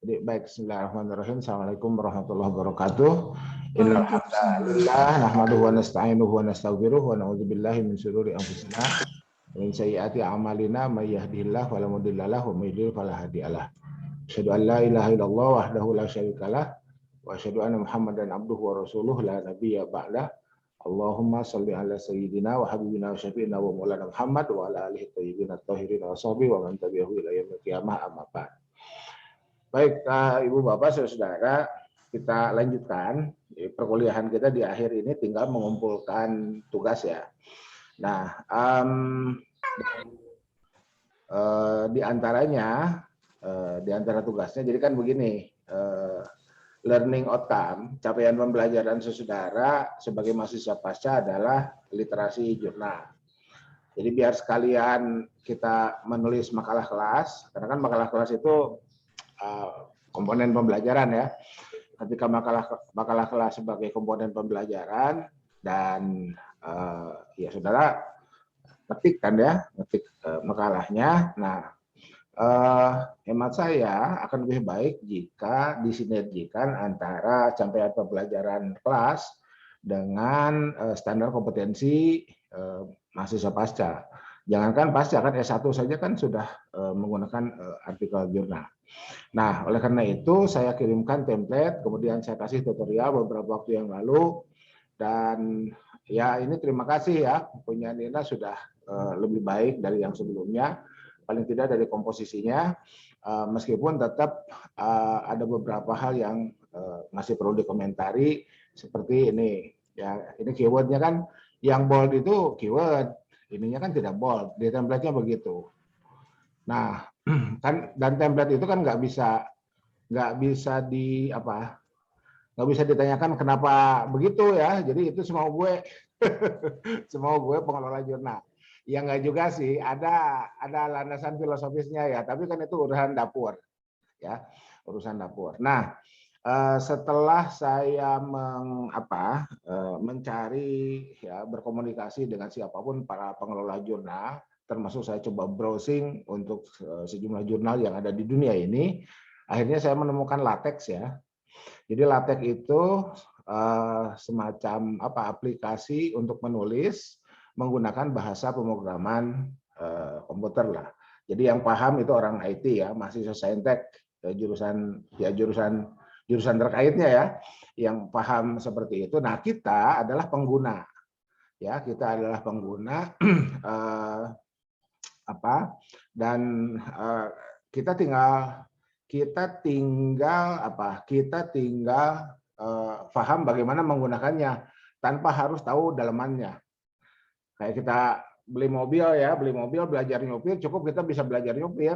Jadi baik, bismillahirrahmanirrahim. Assalamualaikum warahmatullahi wabarakatuh. Innal Waalaikumsalam. hamdalillah nahmaduhu wa nasta'inuhu wa nastaghfiruh wa na'udzubillahi min syururi anfusina wa min sayyiati a'malina may yahdihillahu fala mudilla lahu wa may yudlil fala hadiyalah. Asyhadu an la ilaha illallah wahdahu la syarikalah wa asyhadu anna Muhammadan abduhu wa rasuluh la nabiyya ba'dah. Allahumma shalli ala sayyidina wa habibina wa syafi'ina wa maulana Muhammad wa ala alihi thayyibin at-thahirin wa sahbihi wa man tabi'ahu ila yaumil qiyamah amma ba'd. Baik, Ibu Bapak, Saudara, kita lanjutkan perkuliahan kita di akhir ini tinggal mengumpulkan tugas ya. Nah, di antara tugasnya, jadi kan begini, learning outcome, capaian pembelajaran saudara sebagai mahasiswa pasca adalah literasi jurnal. Jadi biar sekalian kita menulis makalah kelas, karena kan makalah kelas itu komponen pembelajaran ya. Ketika makalah kelas sebagai komponen pembelajaran dan ya saudara ketik kan ya, ketik makalahnya. Nah, hemat saya akan lebih baik jika disinergikan antara capaian pembelajaran kelas dengan standar kompetensi mahasiswa pasca. Jangankan pasca, kan S1 saja kan sudah menggunakan artikel jurnal. Nah, oleh karena itu saya kirimkan template, kemudian saya kasih tutorial beberapa waktu yang lalu, dan ya ini terima kasih ya, punya Nina sudah lebih baik dari yang sebelumnya, paling tidak dari komposisinya, meskipun tetap ada beberapa hal yang masih perlu dikomentari, seperti ini. Ya, ini keywordnya kan, yang bold itu keyword, ininya kan tidak bold, di template-nya begitu. Nah, kan dan template itu kan nggak bisa nggak bisa ditanyakan kenapa begitu ya. Jadi itu semua gue semua gue pengelola jurnal. Ya nggak juga sih, ada landasan filosofisnya ya, tapi kan itu urusan dapur ya, urusan dapur. Nah, setelah saya mencari ya, berkomunikasi dengan siapapun para pengelola jurnal, termasuk saya coba browsing untuk sejumlah jurnal yang ada di dunia ini, akhirnya saya menemukan LaTeX ya. Jadi LaTeX itu semacam aplikasi untuk menulis menggunakan bahasa pemrograman komputer lah. Jadi yang paham itu orang IT ya, mahasiswa saintek, jurusan terkaitnya ya, yang paham seperti itu. Nah, kita adalah pengguna. Ya, kita adalah pengguna dan kita tinggal paham bagaimana menggunakannya tanpa harus tahu dalamannya. Kayak kita beli mobil, belajar nyopir, cukup kita bisa belajar nyopir.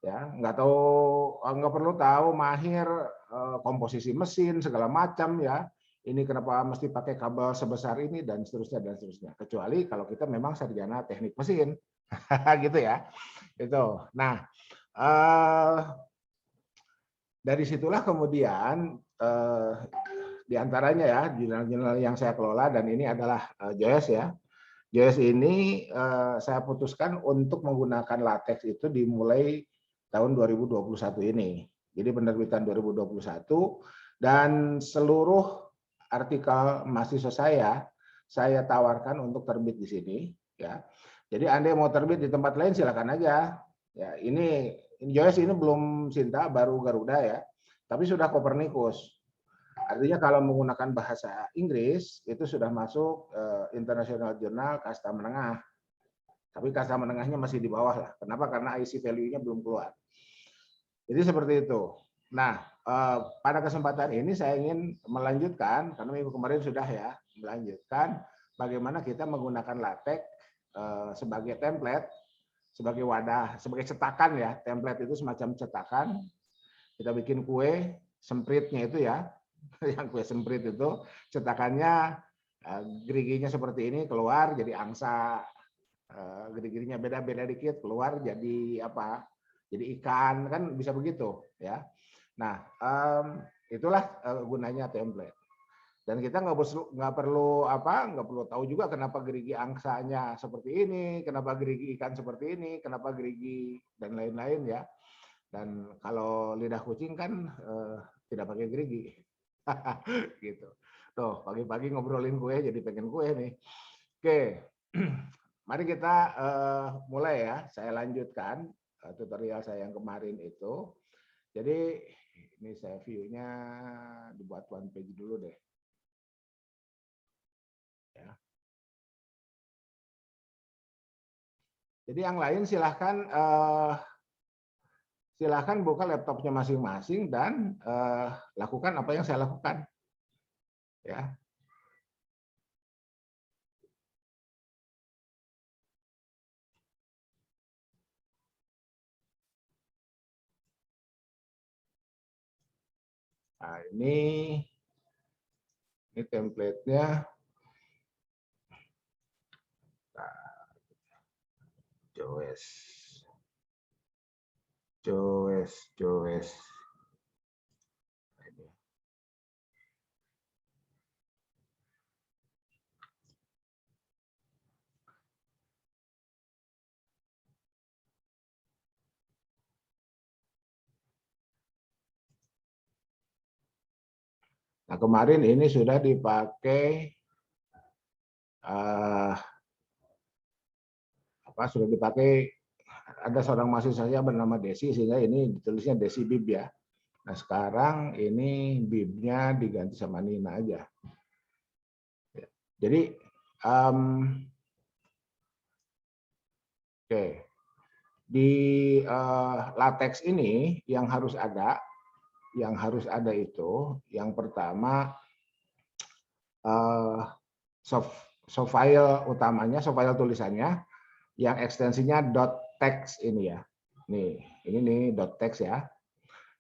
Ya, nggak perlu tahu mahir komposisi mesin segala macam ya. Ini kenapa mesti pakai kabel sebesar ini dan seterusnya. Kecuali kalau kita memang sarjana teknik mesin. Gitu ya. Itu. Nah, dari situlah kemudian di antaranya ya jurnal-jurnal yang saya kelola, dan ini adalah JOS ya. JOS ini saya putuskan untuk menggunakan LaTeX itu dimulai tahun 2021 ini. Jadi penerbitan 2021, dan seluruh artikel mahasiswa saya tawarkan untuk terbit di sini ya. Jadi Anda mau terbit di tempat lain silakan aja. Ya, ini JOS ini belum Sinta, baru Garuda ya. Tapi sudah Copernicus. Artinya kalau menggunakan bahasa Inggris itu sudah masuk International Journal kasta menengah. Tapi kasta menengahnya masih di bawah lah. Kenapa? Karena IC value-nya belum keluar. Jadi seperti itu. Nah, pada kesempatan ini saya ingin melanjutkan, karena minggu kemarin sudah ya, melanjutkan bagaimana kita menggunakan LaTeX sebagai template, sebagai wadah, sebagai cetakan ya. Template itu semacam cetakan. Kita bikin kue, sempritnya itu ya, yang kue semprit itu, cetakannya geriginya seperti ini, keluar jadi angsa, gerigi-geriginya beda-beda dikit, keluar jadi apa? Jadi ikan, kan bisa begitu ya. Nah, itulah gunanya template. Dan kita nggak perlu tahu juga kenapa gerigi angsanya seperti ini, kenapa gerigi ikan seperti ini, kenapa gerigi dan lain-lain ya. Dan kalau lidah kucing kan tidak pakai gerigi. Gitu. Tuh, pagi-pagi ngobrolin kue jadi pengen kue nih. Oke. Mari kita mulai ya. Saya lanjutkan tutorial saya yang kemarin itu. Jadi ini saya view-nya dibuat one page dulu deh. Ya. Jadi yang lain silahkan buka laptopnya masing-masing dan lakukan apa yang saya lakukan. Ya. Nah, ini template-nya. Joes. Nah, kemarin ini sudah dipakai sudah dipakai ada seorang mahasiswa saya bernama Desi, sehingga ini ditulisnya Desi Bib ya. Nah, sekarang ini bibnya diganti sama Nina aja. Jadi oke. Di latex ini yang harus ada itu yang pertama soft file utamanya, soft file tulisannya yang ekstensinya .text ini ya. Ini nih .text ya.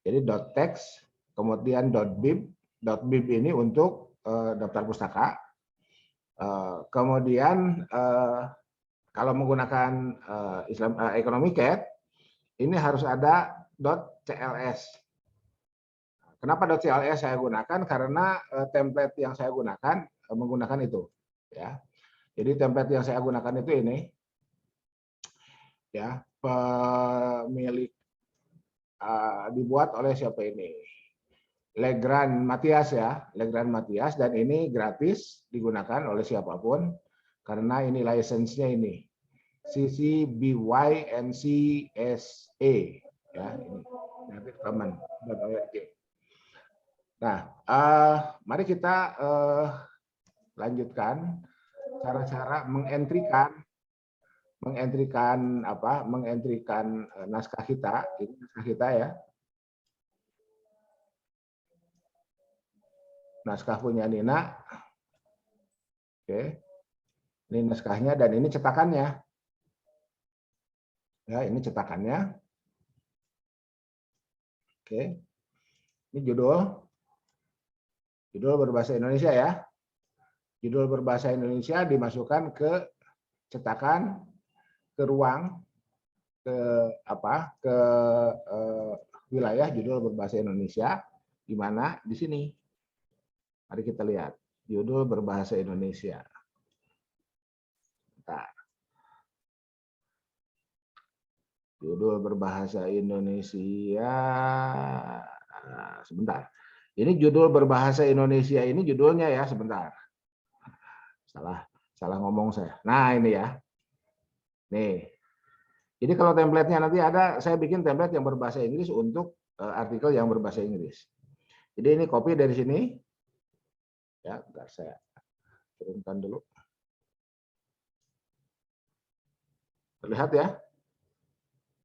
Jadi .text, kemudian .bib. .bib ini untuk daftar pustaka. Kemudian kalau menggunakan Economic Cat, ini harus ada .cls. Kenapa .cls saya gunakan? Karena template yang saya gunakan menggunakan itu. Ya. Jadi template yang saya gunakan itu ini. Ya, pemilik dibuat oleh siapa ini? Legrand Matias ya, Legrand Matias, dan ini gratis digunakan oleh siapapun karena ini license-nya ini CC BY NCSA ya, ini Creative Commons.org. Nah, mari kita lanjutkan cara-cara mengentrikan naskah kita, ini naskah kita ya. Naskah punya Nina. Oke. Ini naskahnya dan ini cetakannya. Ya, ini cetakannya. Oke. Ini judul berbahasa Indonesia ya. Judul berbahasa Indonesia dimasukkan ke cetakan, ke ruang, ke wilayah judul berbahasa Indonesia, di mana di sini. Mari kita lihat judul berbahasa Indonesia. Bentar. Judul berbahasa Indonesia. Sebentar. Ini judul berbahasa Indonesia ini judulnya ya, sebentar. Salah ngomong saya. Nah, ini ya. Nih. Jadi kalau template-nya nanti ada, saya bikin template yang berbahasa Inggris untuk artikel yang berbahasa Inggris. Jadi ini copy dari sini. Ya, bentar saya turunkan dulu. Terlihat ya?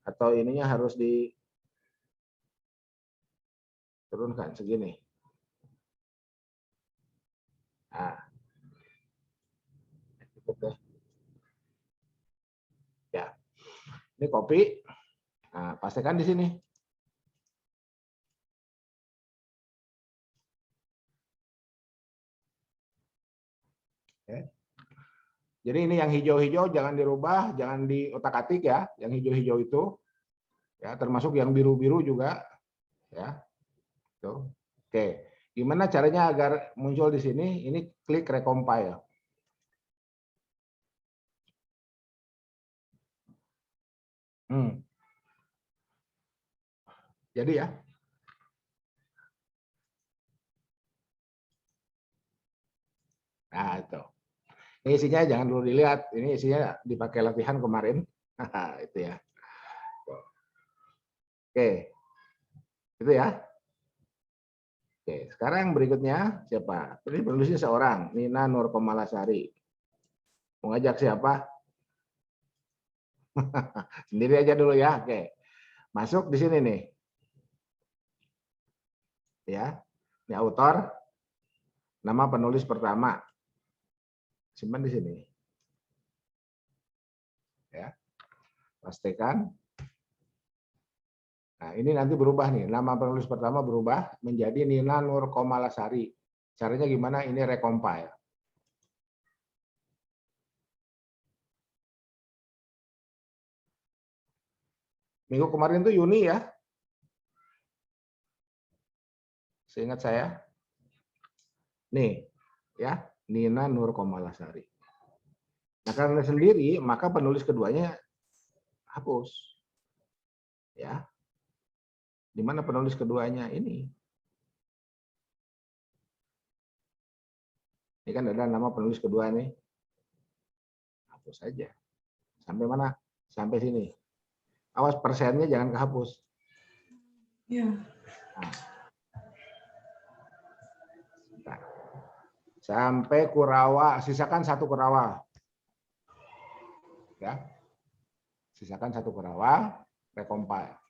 Atau ininya harus diturunkan segini. Nah, cukup deh. Ya, ini copy. Nah, pastikan di sini. Oke. Jadi ini yang hijau-hijau jangan dirubah, jangan diotak-atik ya. Yang hijau-hijau itu, ya termasuk yang biru-biru juga, ya. Tuh. Oke. Gimana caranya agar muncul di sini? Ini klik recompile. Jadi ya. Nah, itu. Ini isinya jangan dulu dilihat. Ini isinya dipakai latihan kemarin. Itu ya. Oke. Itu ya. Oke, sekarang berikutnya siapa? Ini penulisnya seorang, Nina Nurkomalasari. Mau ngajak siapa? Sendiri aja dulu ya. Oke. Masuk di sini nih. Ya. Ini autor, nama penulis pertama. Simpan di sini. Ya. Pastikan. Nah, ini nanti berubah nih. Nama penulis pertama berubah menjadi Nina Nurkomalasari. Caranya gimana? Ini recompile. Minggu kemarin tuh Yuni ya. Seingat saya. Nih, ya, Nina Nurkomalasari. Nah, karena sendiri, maka penulis keduanya hapus. Ya. Di mana penulis keduanya ini? Ini kan ada nama penulis kedua nih. Hapus saja. Sampai mana? Sampai sini. Awas persennya jangan kehapus. Ya. Nah. Sampai Kurawa, sisakan satu Kurawa. Ya. Sisakan satu Kurawa, recompile.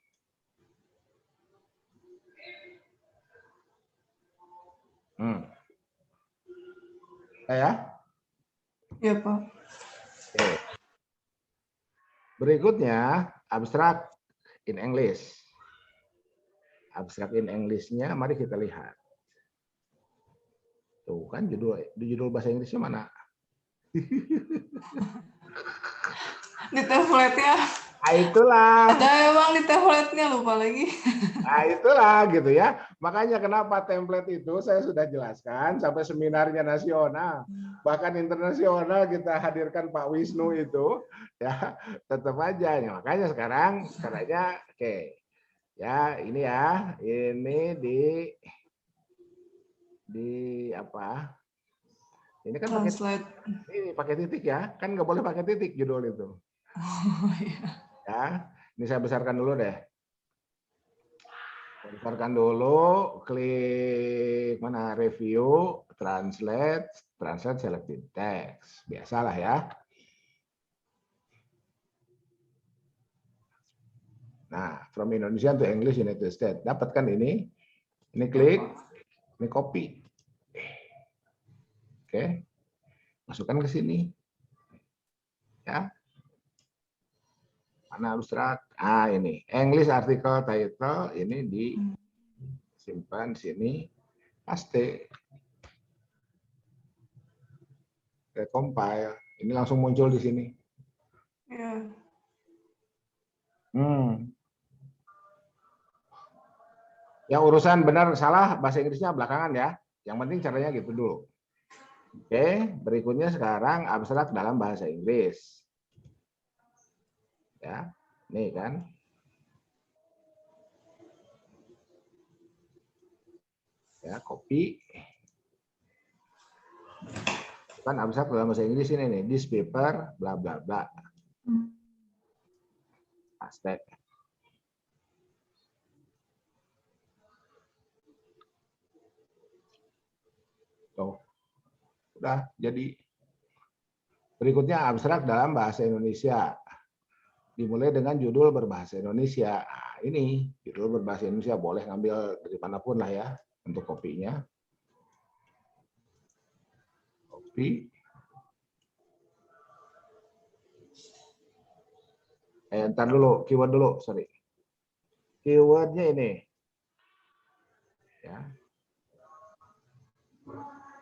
Ya. Ya, Pak. Oke. Berikutnya, abstrak in English. Abstrak in English-nya mari kita lihat. Tuh kan judul bahasa Inggrisnya mana? Di template-nya. Nah, itulah. Ada emang di template-nya, lupa lagi. Nah, itulah gitu ya. Makanya kenapa template itu saya sudah jelaskan sampai seminarnya nasional, bahkan internasional kita hadirkan Pak Wisnu itu, ya tetap aja. Ya, makanya sekarang caranya, oke, ya ini ya, ini di apa? Ini kan pakai Translate. ini pakai titik ya, kan nggak boleh pakai titik judul itu. Oh, iya. Ya, ini saya besarkan dulu deh. Besarkan dulu, klik mana review, translate selected text. Biasalah ya. Nah, from Indonesia to English United States. Dapatkan ini klik, ini copy. Oke. Masukkan ke sini. Ya. Mana abstrak? Ah, ini. English article title ini disimpan sini. Paste. Recompile. Ini langsung muncul di sini. Ya. Yang urusan benar salah bahasa Inggrisnya belakangan ya. Yang penting caranya gitu dulu. Oke, berikutnya sekarang abstrak dalam bahasa Inggris. Ya, nih kan. Ya, copy. Kan abstrak dalam bahasa Inggris ini nih, this paper bla bla bla. Paste. Tuh. Udah jadi. Berikutnya abstrak dalam bahasa Indonesia. Dimulai dengan judul berbahasa Indonesia. Nah, ini judul berbahasa Indonesia boleh ngambil dari manapun lah ya untuk kopinya. Copy. Ntar dulu, keyword dulu, sorry. Keywordnya ini. Ya.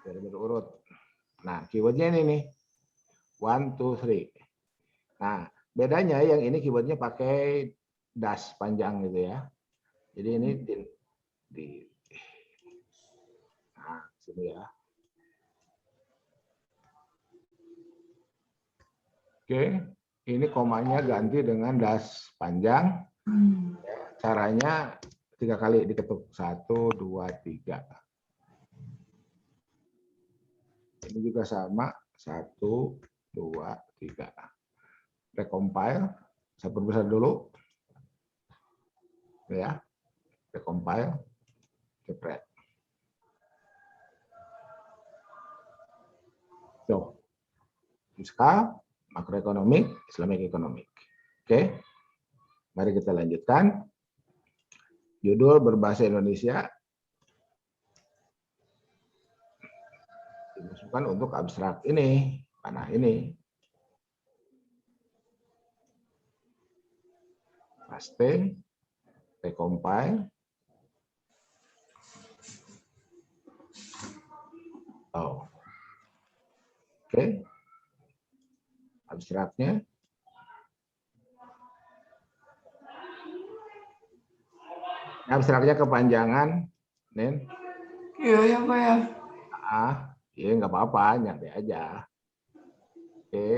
Dari berurut. Nah, keywordnya ini nih. 1, 2, 3. Nah, bedanya yang ini keywordnya pakai dash panjang gitu ya. Jadi ini nah, sini ya. Oke, ini komanya ganti dengan dash panjang. Caranya 3 kali diketuk. 1, 2, 3. Ini juga sama. 1, 2, 3. Recompile. Saya perbesar dulu. Ya. Recompile. Jepret. Tuh. Fiskal, makroekonomik, Islamic economic. Oke. Mari kita lanjutkan. Judul berbahasa Indonesia. Dimasukkan untuk abstrak ini, panah ini. Paste, recompile. Oh. Oke. Abstraknya. Abstraknya kepanjangan, Nen. Iya, ya Pak ya. Ya nggak apa-apa, nyantai aja. Oke.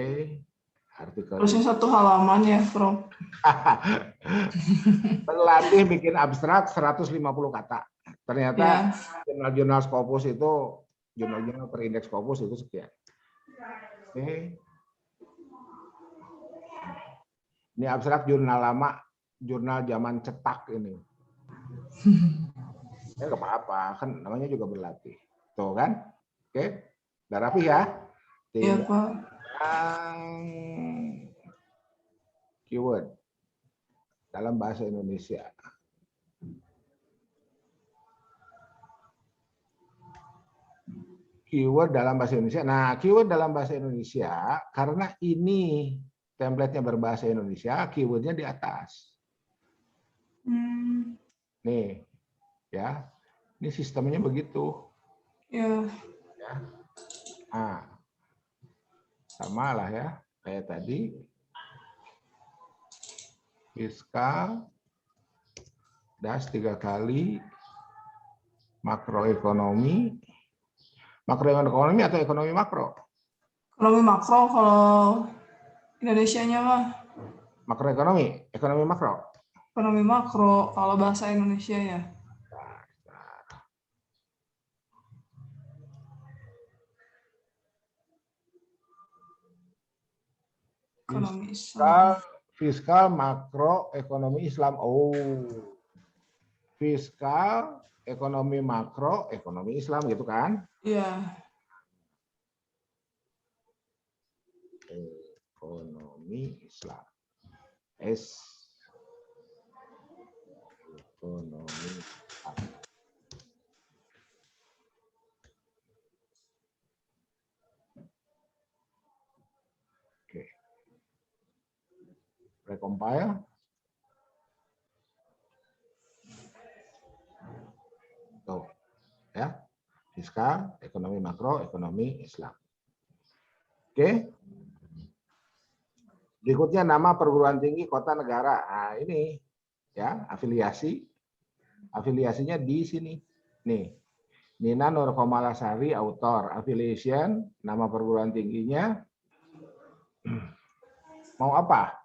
Artikel. Harusnya 1 halaman ya, Prof. Berlatih bikin abstrak 150 kata. Ternyata jurnal-jurnal Scopus itu, jurnal-jurnal per indeks Scopus itu sekian. Oke. Ini abstrak jurnal lama, jurnal zaman cetak ini. Ya nggak apa-apa, kan namanya juga berlatih. Tuh kan? Oke. Udah rapi ya? Iya, Pak. Keyword dalam bahasa Indonesia. Keyword dalam bahasa Indonesia. Nah, keyword dalam bahasa Indonesia, karena ini template-nya berbahasa Indonesia, keywordnya di atas. Nih, ya. Ini sistemnya begitu. Ya. Ya. Nah, sama lah ya, kayak tadi. Fiskal, das 3 kali, makroekonomi. Makroekonomi atau ekonomi makro? Ekonomi makro kalau Indonesianya mah. Makroekonomi, ekonomi makro. Ekonomi makro kalau bahasa Indonesia ya. Ekonomi Islam. Fiskal, makro, ekonomi Islam. Oh, fiskal, ekonomi makro, ekonomi Islam gitu kan? Iya. Ekonomi Islam. S. Ekonomi Islam. Oke. Recompile. Tuh, ya. Fiskal, ekonomi makro, ekonomi Islam. Oke. Berikutnya nama perguruan tinggi kota negara. Nah, ini ya, afiliasi. Afiliasinya di sini. Nih. Nina Nurkomalasari, author. Affiliation, nama perguruan tingginya. Mau apa?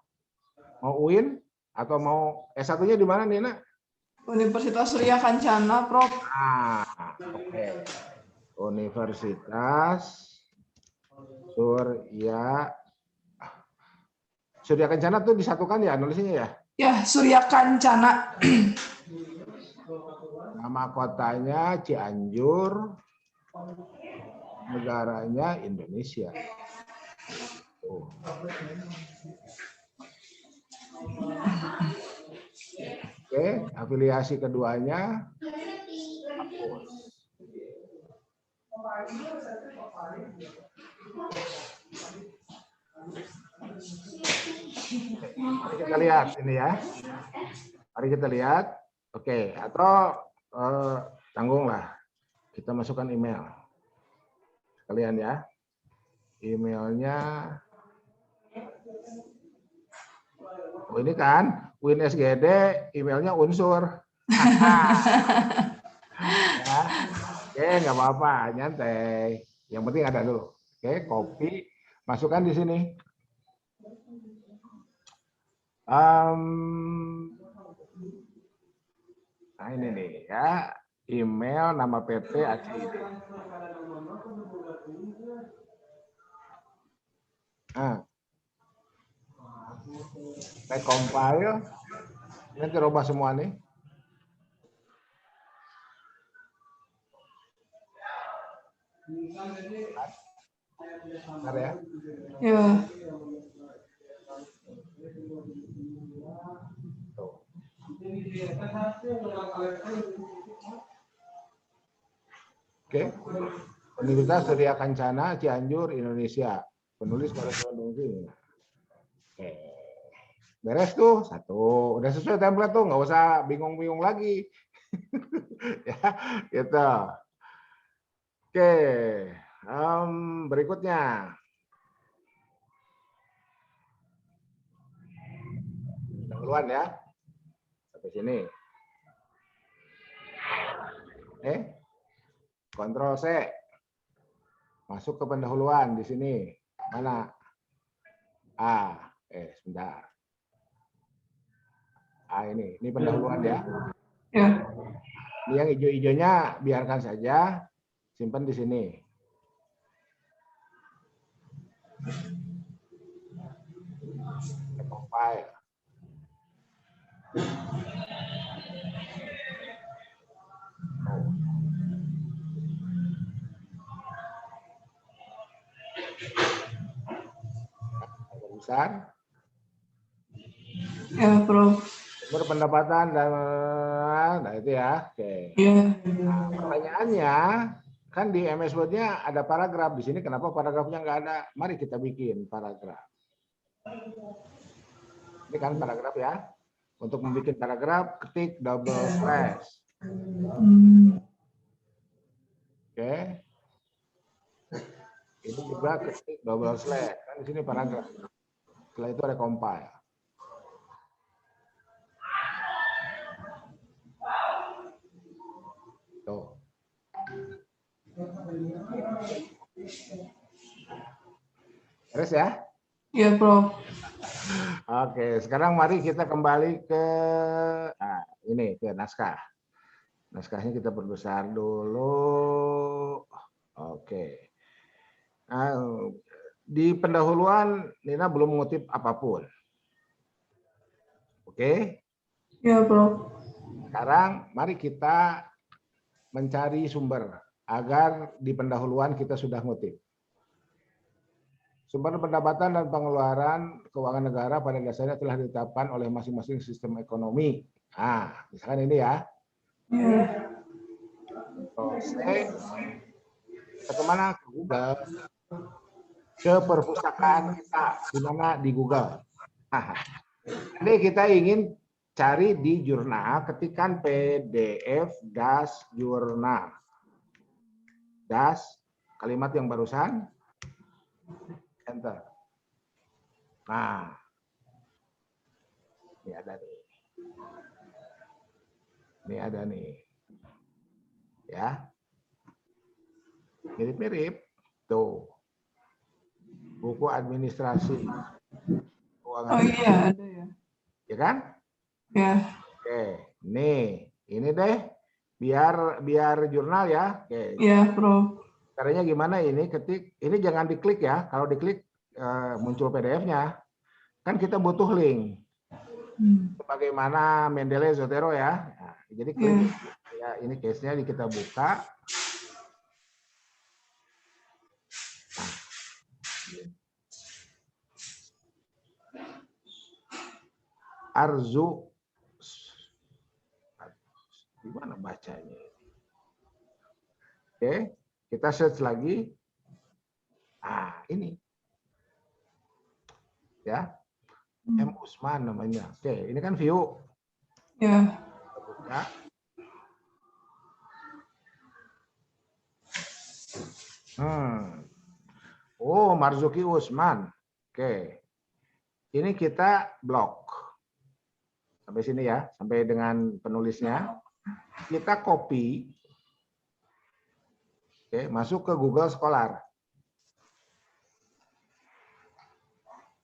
Mau UIN atau mau S1-nya di mana, Nina? Universitas Surya Kencana, Prof. Oke. Universitas Surya Kencana tuh disatukan ya nulisnya ya? Ya, Surya Kencana. Nama kotanya Cianjur, negaranya Indonesia. Oke, afiliasi keduanya. Mari kita lihat ini ya. Mari kita lihat. Oke, atau tanggunglah. Kita masukkan email. Kalian ya. Emailnya. Oh, ini kan Win SGD, emailnya unsur. Ya. Oke, nggak apa-apa, nyantai. Yang penting ada dulu. Oke, copy, masukkan di sini. Nah ini nih ya, email, nama PT, ACID. Nah, recompile, nanti rubah semua nih. Bentar ya. Ya. Tuh. Oke. Universitas Surya Kencana, Cianjur, Indonesia. Penulis korespondensi. Oke. Beres tuh, satu. Udah sesuai template tuh, nggak usah bingung-bingung lagi. Ya, gitu. Oke. Berikutnya. Pendahuluan ya. Sampai sini. Kontrol C. Masuk ke pendahuluan di sini. Mana? Sebentar. Ini pendahuluan ya. Ya. Ini yang hijau-hijaunya biarkan saja, simpan di sini. Compile. Besar. Ya, Prof. Sumber pendapatan dan nah itu ya. Oke. Ya. Nah, pertanyaannya kan di MS Word-nya ada paragraf, di sini kenapa paragrafnya nggak ada? Mari kita bikin paragraf. Ini kan paragraf ya. Untuk membuat paragraf ketik double slash. Oke. Ini juga ketik double slash. Kan di sini paragraf. Setelah itu recompile. Tuh. Terus ya? Ya, Prof. Oke, sekarang mari kita kembali ke ini ke naskah. Naskahnya kita perbesar dulu. Oke. Nah, di pendahuluan Nina belum mengutip apapun. Oke. Ya, Prof. Sekarang mari kita mencari sumber agar di pendahuluan kita sudah ngutip. Sumber pendapatan dan pengeluaran keuangan negara pada dasarnya telah ditetapkan oleh masing-masing sistem ekonomi. Nah, misalkan ini ya. Ya. Terus kita kemana? Ke Google. Ke perpustakaan kita. Di mana? Di Google. Nah, ini kita ingin cari di jurnal, ketikkan PDF jurnal. Kalimat yang barusan. Enter. Nah, ini ada nih. Ini ada nih. Ya. Mirip-mirip. Tuh. Buku administrasi. Oh iya, ada ya. Ya kan? Ya. Oke. Nih, ini deh. Biar jurnal ya. Oke. Ya, Prof. Caranya gimana ini? Ini jangan diklik ya. Kalau diklik muncul PDF-nya. Kan kita butuh link. Bagaimana Mendeley Zotero ya. Nah, jadi klik. Ya, ini case-nya kita buka. Arzu. Gimana bacanya? Oke, kita search lagi. Ini. Ya. M. Usman namanya. Oke, ini kan view. Ya. Kita buka. Oh, Marzuki Usman. Oke. Ini kita blok. Sampai sini ya, sampai dengan penulisnya. Kita copy. Oke, masuk ke Google Scholar.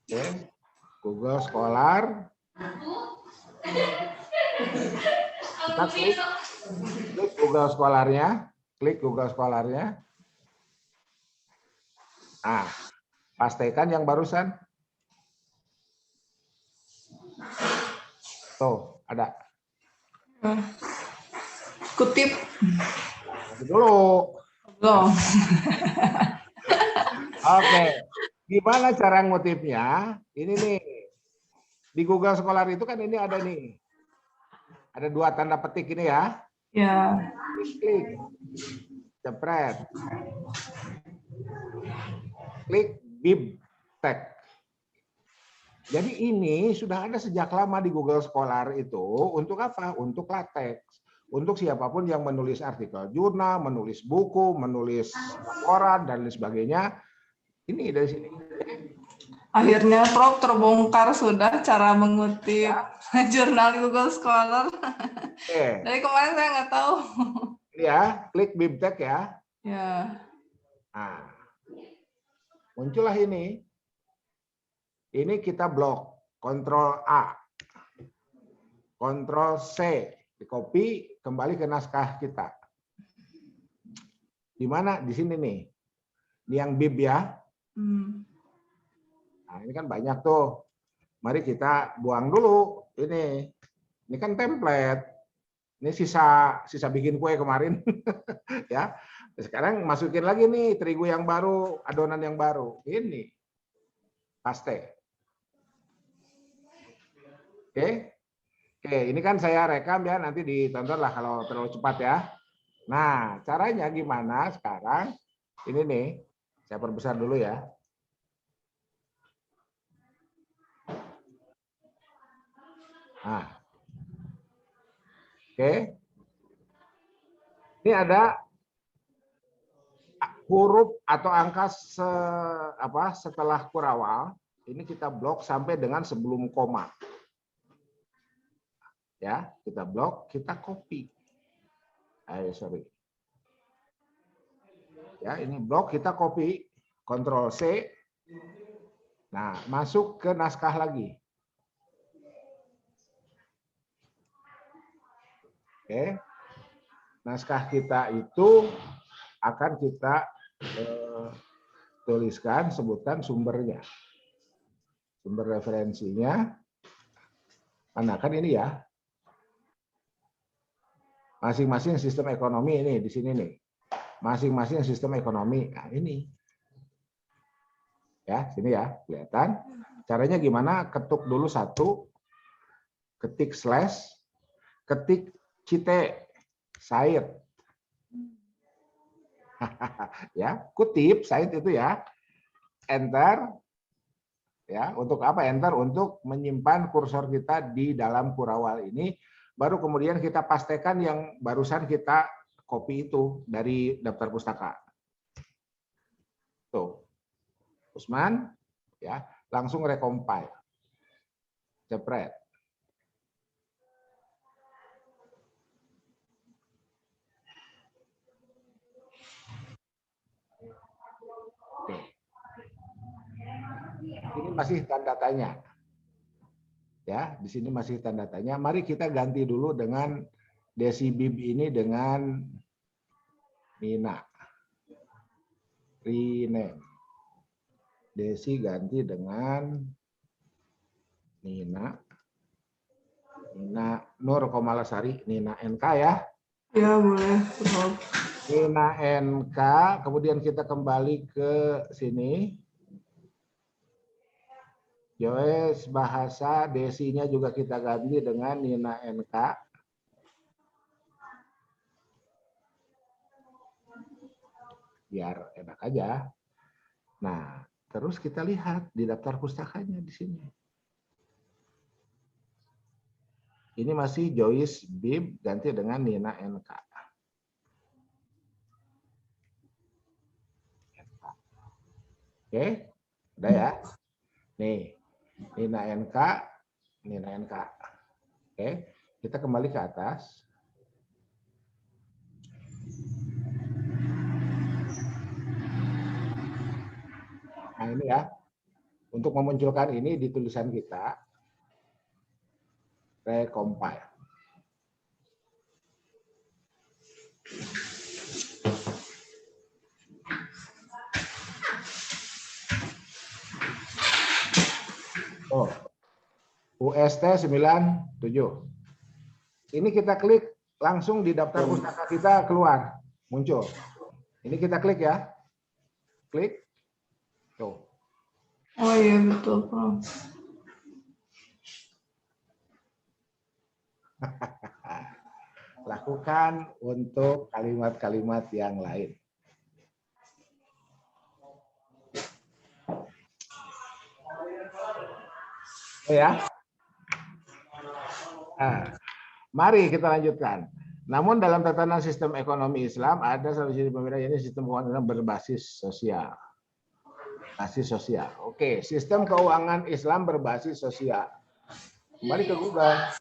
Oke. Google Scholar. Kita klik Google Scholar-nya, klik Google Scholar-nya. Nah, pastikan yang barusan. Tuh, ada. Kutip. Nanti dulu. Belum. Oke. Gimana cara ngutipnya? Ini nih. Di Google Scholar itu kan ini ada nih. Ada 2 tanda petik ini ya. Ya. Klik. Jepret. Klik BibTeX. Jadi ini sudah ada sejak lama di Google Scholar itu untuk apa? Untuk LaTeX. Untuk siapapun yang menulis artikel jurnal, menulis buku, menulis laporan, dan lain sebagainya. Ini dari sini. Akhirnya Prof terbongkar sudah cara mengutip jurnal Google Scholar. Oke. Dari kemarin saya nggak tahu. Ya, klik BibTeX ya. Ya. Nah, muncullah ini. Ini kita blok, Ctrl A, Ctrl C, di copy kembali ke naskah kita. Di mana? Di sini nih. Ini yang bib ya. Nah, ini kan banyak tuh. Mari kita buang dulu ini. Ini kan template. Ini sisa bikin kue kemarin ya. Sekarang masukin lagi nih terigu yang baru, adonan yang baru. Ini. Paste. Oke, ini kan saya rekam ya, nanti ditonton lah kalau terlalu cepat ya. Nah, caranya gimana sekarang? Ini nih, saya perbesar dulu ya. Nah, oke. Ini ada huruf atau angka setelah kurawal. Ini kita blok sampai dengan sebelum koma. Ya, kita blok, kita copy. Sorry. Ya, ini blok kita copy, Ctrl C. Nah, masuk ke naskah lagi. Oke. Naskah kita itu akan kita tuliskan, sebutkan sumbernya. Sumber referensinya. Mana kan ini ya. Masing-masing sistem ekonomi ini di sini nih. Masing-masing sistem ekonomi. Nah, ini. Ya, sini ya, kelihatan. Caranya gimana? Ketuk dulu satu, ketik slash, ketik cite, site. Ya, kutip site itu ya. Enter. Ya, untuk apa enter? Untuk menyimpan kursor kita di dalam kurawal ini. Baru kemudian kita pastikan yang barusan kita copy itu dari daftar pustaka. Tuh. Usman, ya, langsung recompile. Jepret. Oke. Ini masih tanda tanya. Ya, di sini masih tanda tanya. Mari kita ganti dulu dengan Desi Bib ini dengan Nina. Rename. Desi ganti dengan Nina. Nina Nur Komalasari, Nina NK ya. Ya, boleh. Nina NK, kemudian kita kembali ke sini. Joyce bahasa, Desinya juga kita ganti dengan Nina NK. Biar enak aja. Nah, terus kita lihat di daftar pustakanya di sini. Ini masih Joyce Bib ganti dengan Nina NK. Oke, udah ya. Nih, Nina NK, Nina NK. Oke, kita kembali ke atas. Nah ini ya, untuk memunculkan ini di tulisan kita, recompile. UST 97. Ini kita klik langsung di daftar pustaka kita keluar, muncul. Ini kita klik ya. Klik. Tuh. Oh iya betul, Prof. Lakukan untuk kalimat-kalimat yang lain. Oh ya. Nah, mari kita lanjutkan. Namun dalam tatanan sistem ekonomi Islam ada satu sisi pembeda, yaitu sistem keuangan Islam berbasis sosial. Basis sosial. Oke, sistem keuangan Islam berbasis sosial. Kembali ke Google.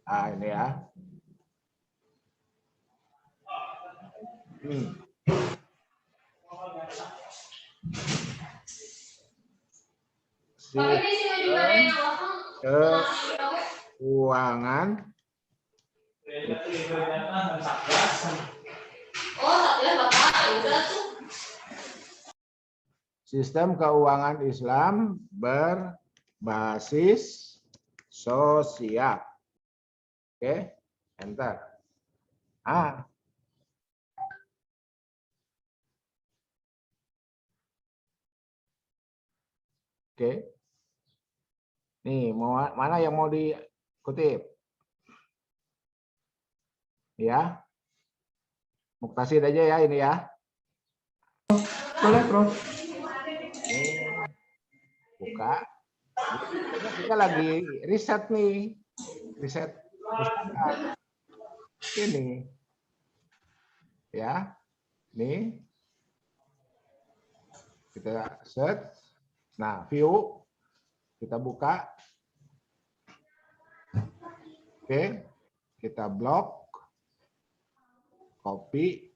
Ah, ini ya. Keuangan sistem keuangan Islam berbasis sosial. Oke, enter. Oke. Nih, mana yang mau dikutip? Ya. Muktasid aja ya ini ya. Boleh, Prof. Ini buka. Kita lagi riset nih. Riset pustaka. Ini. Ya. Nih. Kita search. Nah, view. Kita buka. Oke. Kita blok. Copy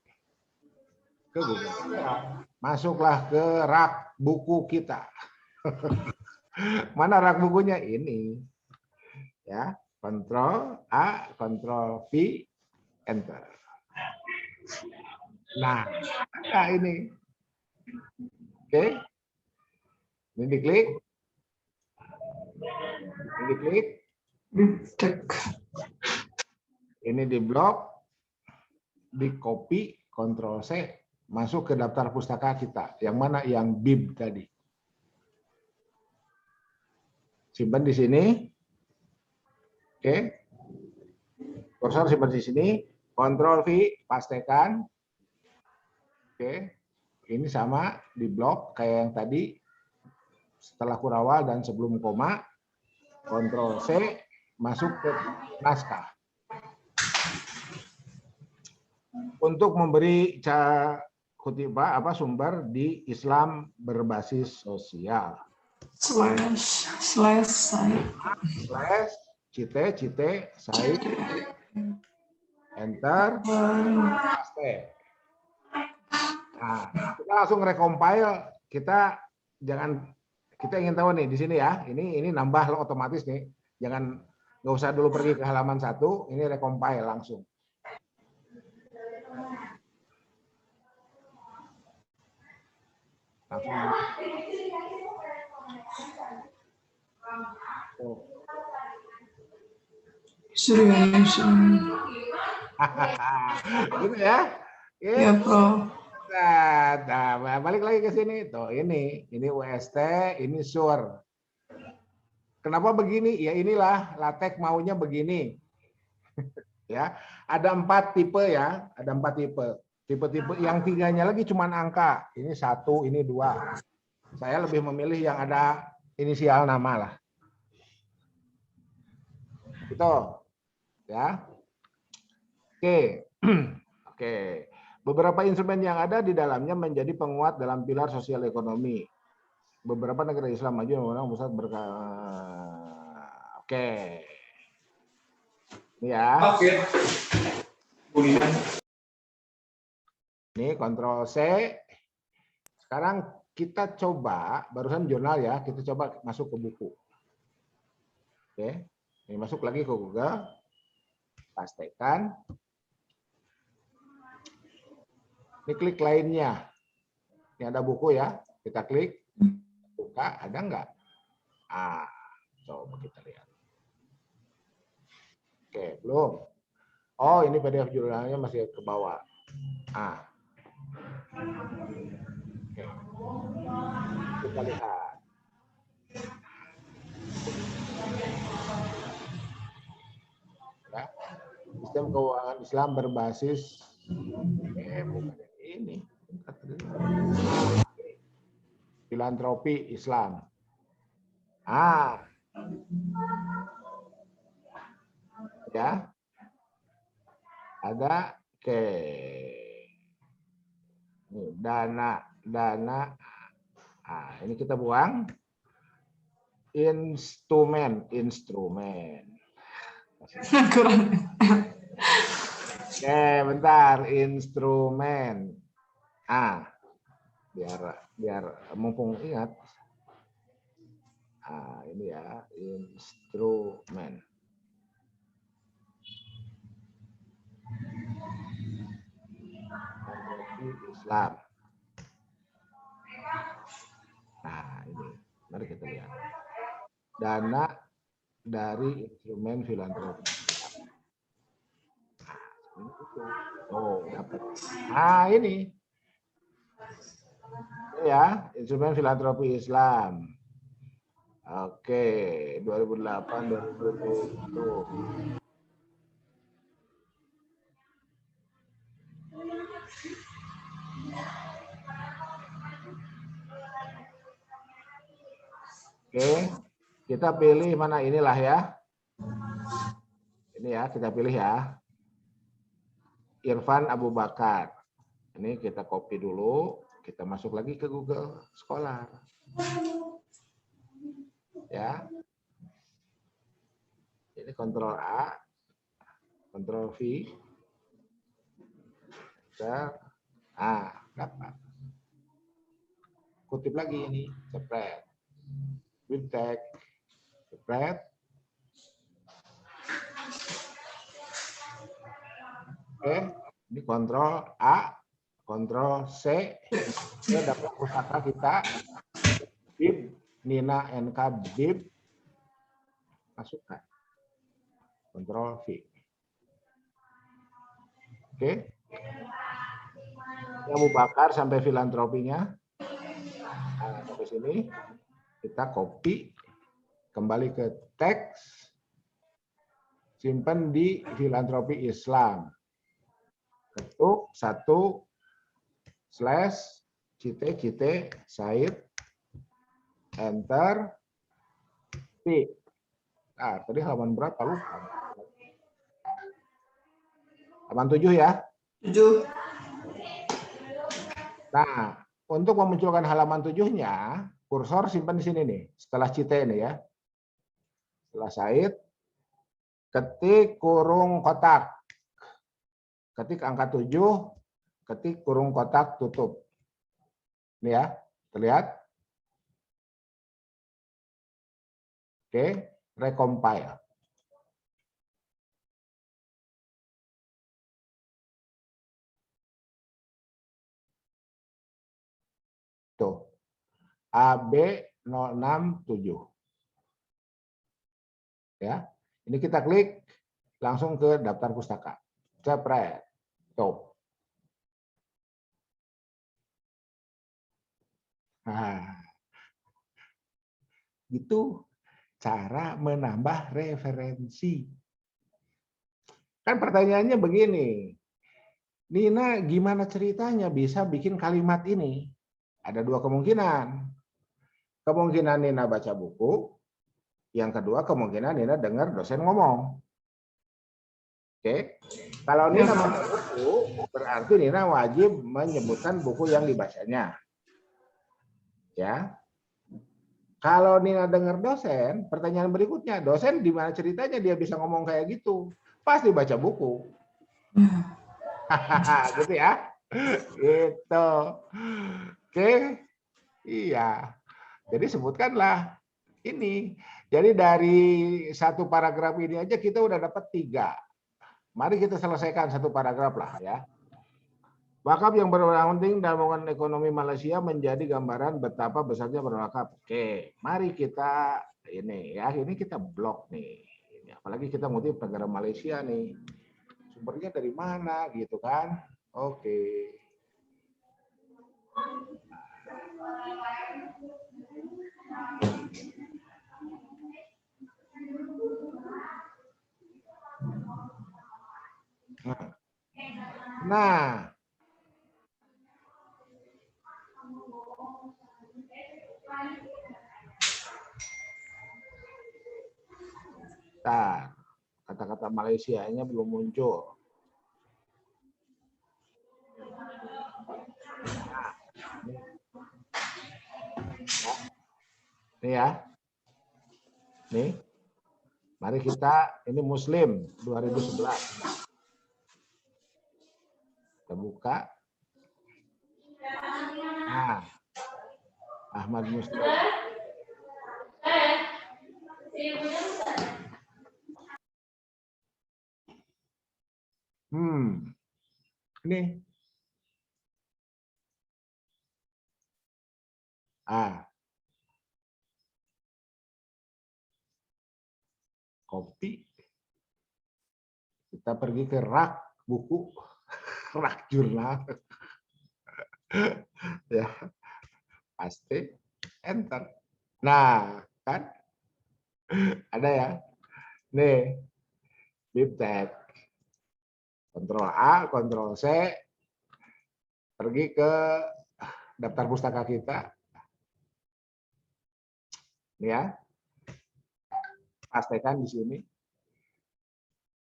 ke Google. Masuklah ke rak buku kita. Mana rak bukunya? Ini. Ya, Ctrl A, Ctrl V, Enter. Nah, ini. Oke. Ini diklik. Ini diklik. Cek. Ini diblok. Di copy, Ctrl C, masuk ke daftar pustaka kita. Yang mana? Yang BIB tadi. Simpan di sini. Oke. Kursor simpan di sini. Ctrl V, pastekan. Oke. Ini sama, diblok kayak yang tadi. Setelah kurawal dan sebelum koma. Ctrl C, masuk ke naskah. Untuk memberi kutipa sumber di Islam berbasis sosial. Slash cite saya enter paste. Nah, kita langsung recompile. Kita ingin tahu nih di sini ya. Ini nambah otomatis nih. Nggak usah dulu pergi ke halaman 1. Ini recompile langsung. Gitu ya. Ya, Prof. Nah, balik lagi ke sini. Tuh, ini UST, ini SUR. Kenapa begini? Ya inilah LaTeX maunya begini. Ya, ada 4 tipe ya, ada 4 tipe. Tipe-tipe yang 3-nya lagi cuma angka. Ini 1, ini 2. Saya lebih memilih yang ada inisial nama lah. Gitu. Ya. Oke. Oke. Beberapa instrumen yang ada di dalamnya menjadi penguat dalam pilar sosial ekonomi. Beberapa negara Islam maju menggunakan pusat Oke. Ini ya. Oke. Ini Ctrl C. Sekarang kita coba, barusan jurnal ya, kita coba masuk ke buku. Oke. Ini masuk lagi ke Google. Pastekan. Ini klik lainnya. Ini ada buku ya. Kita klik. Buka, ada nggak? Coba kita lihat. Oke, belum. Oh, ini PDF jurnalnya masih ke bawah. Oke. Kita lihat. Ya. Sistem keuangan Islam berbasis bukan ini. Filantropi Islam. Ya. Ada ini dana. Ini kita buang. Instrumen. Kurang. Oke, bentar. Instrumen. Biar mumpung ingat. Ini ya, instrumen. Islam. Ini. Mari kita lihat. Dana dari instrumen filantropi. Dapat. Ini. Ya, instrumen filantropi Islam. Oke, 2008 2020. Oke, kita pilih mana inilah ya. Ini ya, kita pilih ya. Irfan Abu Bakar. Ini kita copy dulu, kita masuk lagi ke Google Scholar. Ya. Ini Ctrl A, Ctrl V. Dapat. Kutip lagi ini, spread. Wintek, spread. Oke, ini Ctrl A, Ctrl C. Ini dapat pustaka kita. Bib, Nina NK Bib. Masukkan. Ctrl V. Oke. Abu Bakar sampai filantropinya. Sampai sini. Kita copy. Kembali ke teks. Simpan di filantropi Islam. Ketuk 1 slash cite Said. Enter. P. Tadi halaman berapa lupa? Halaman 7 ya? 7. Nah, untuk memunculkan halaman 7-nya, kursor simpan di sini nih, setelah cite ini ya. Setelah Said, ketik kurung kotak. Ketik angka 7, ketik kurung kotak tutup. Ini ya, terlihat? Oke, recompile. Tuh. AB067. Ya. Ini kita klik langsung ke daftar pustaka. Cepret. Tuh. Itu cara menambah referensi. Kan pertanyaannya begini. Nina, gimana ceritanya bisa bikin kalimat ini? Ada 2 kemungkinan. Kemungkinan Nina baca buku. Yang kedua kemungkinan Nina dengar dosen ngomong. Oke. Kalau Nina baca buku, berarti Nina wajib menyebutkan buku yang dibacanya. Ya. Kalau Nina dengar dosen, pertanyaan berikutnya, dosen di mana ceritanya dia bisa ngomong kayak gitu? Pasti baca buku. Gitu ya. Gitu. Oke. Iya. Jadi sebutkanlah ini. Jadi dari satu paragraf ini aja kita udah dapat 3. Mari kita selesaikan satu paragraf lah ya. Wakaf yang berperan penting dalam pembangunan ekonomi Malaysia menjadi gambaran betapa besarnya berwakaf. Oke, mari kita ini ya, ini kita blok nih. Apalagi kita ngutip negara Malaysia nih. Sumbernya dari mana gitu kan? Oke. Nah, kata-kata Malaysia-nya belum muncul. Nih ya. Nih. Mari kita, ini Muslim 2011. Kita buka. Nah, Ahmad Muslim. Ini. Kopi. Kita pergi ke rak buku, rak jurnal. Ya, pasti enter. Nah, kan ada ya. Nih, BibTek. Kontrol A, Kontrol C, pergi ke daftar pustaka kita. Nih ya. Pastikan di sini.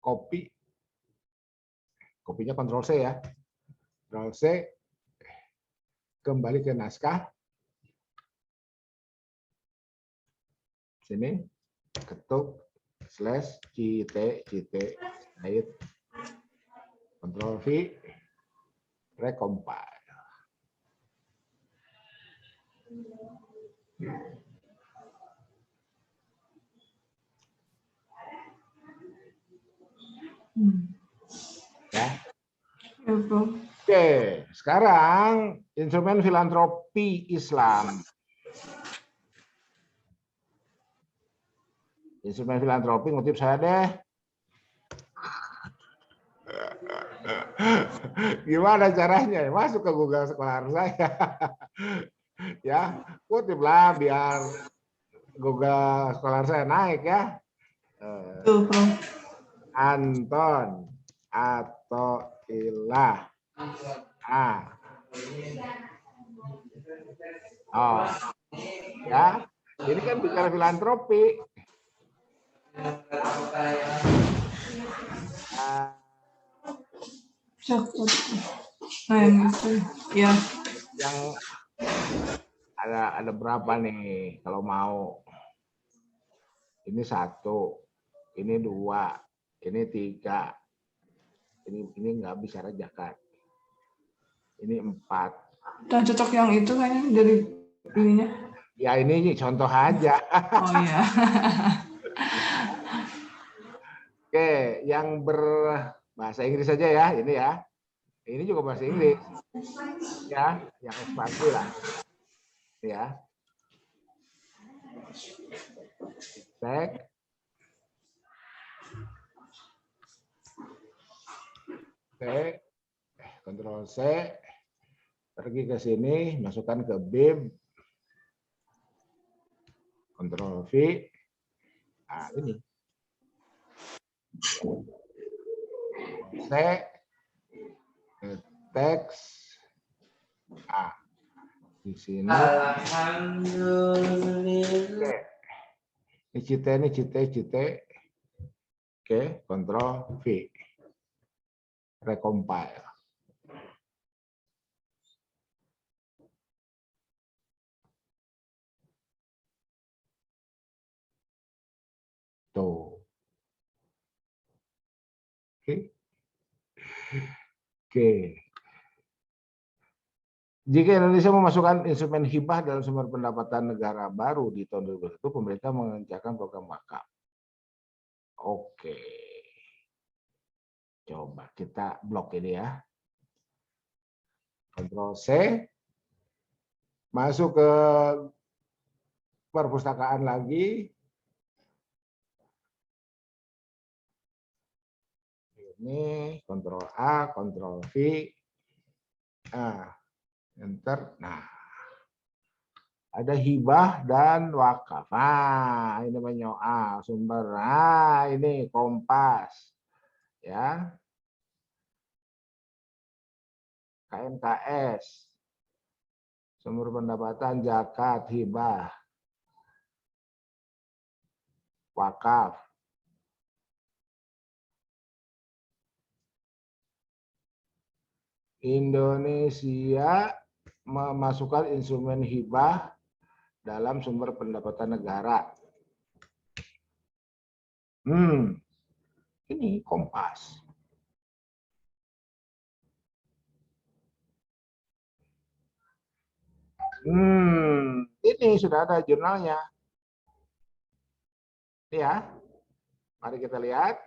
Copy. Kopinya Kontrol C ya. Kontrol C. Kembali ke naskah. Sini. Ketuk. Slash. CT. Slide. Kontrol V. Recompile. Ya. Ya, Bro. Oke, sekarang instrumen filantropi Islam. Instrumen filantropi ngutip saya deh. Gimana caranya? Masuk ke Google Scholar saya. Ya, kutiplah biar Google Scholar saya naik ya. Betul, Bro. Anton atau Ilah. Oh, ya. Ini kan bicara filantropi. Nah, yang itu. Ya. Yang ada berapa nih kalau mau? Ini 1, ini 2, ini 3. Ini nggak bisa rajakan. Ini 4. Dan cocok yang itu kayaknya dari ininya. Ya ini contoh aja. Oh iya. Oke, yang berbahasa Inggris saja ya, ini ya. Ini juga bahasa Inggris. Ya, yang ekspansi lah. Ya. Cek. Oke. Kontrol C. Pergi ke sini, masukkan ke bib. Kontrol V. Nah, ini. C. Teks. Di sini. Alhamdulillah. Ini CT. Oke, Kontrol V. Recompile. Tuh. Oke. Jika Indonesia memasukkan instrumen hibah dalam sumber pendapatan negara baru di tahun 2021, pemerintah mengerjakan program wakaf. Oke. Coba kita blok ini ya. Ctrl C, masuk ke perpustakaan lagi. Ini Ctrl A, Ctrl V, enter. Nah, ada hibah dan wakaf. Nah, ini menyoal sumber. Nah, ini Kompas, ya, KNKS, sumber pendapatan zakat, hibah, wakaf. Indonesia memasukkan instrumen hibah dalam sumber pendapatan negara. Ini Kompas. Ini sudah ada jurnalnya. Ini ya. Mari kita lihat.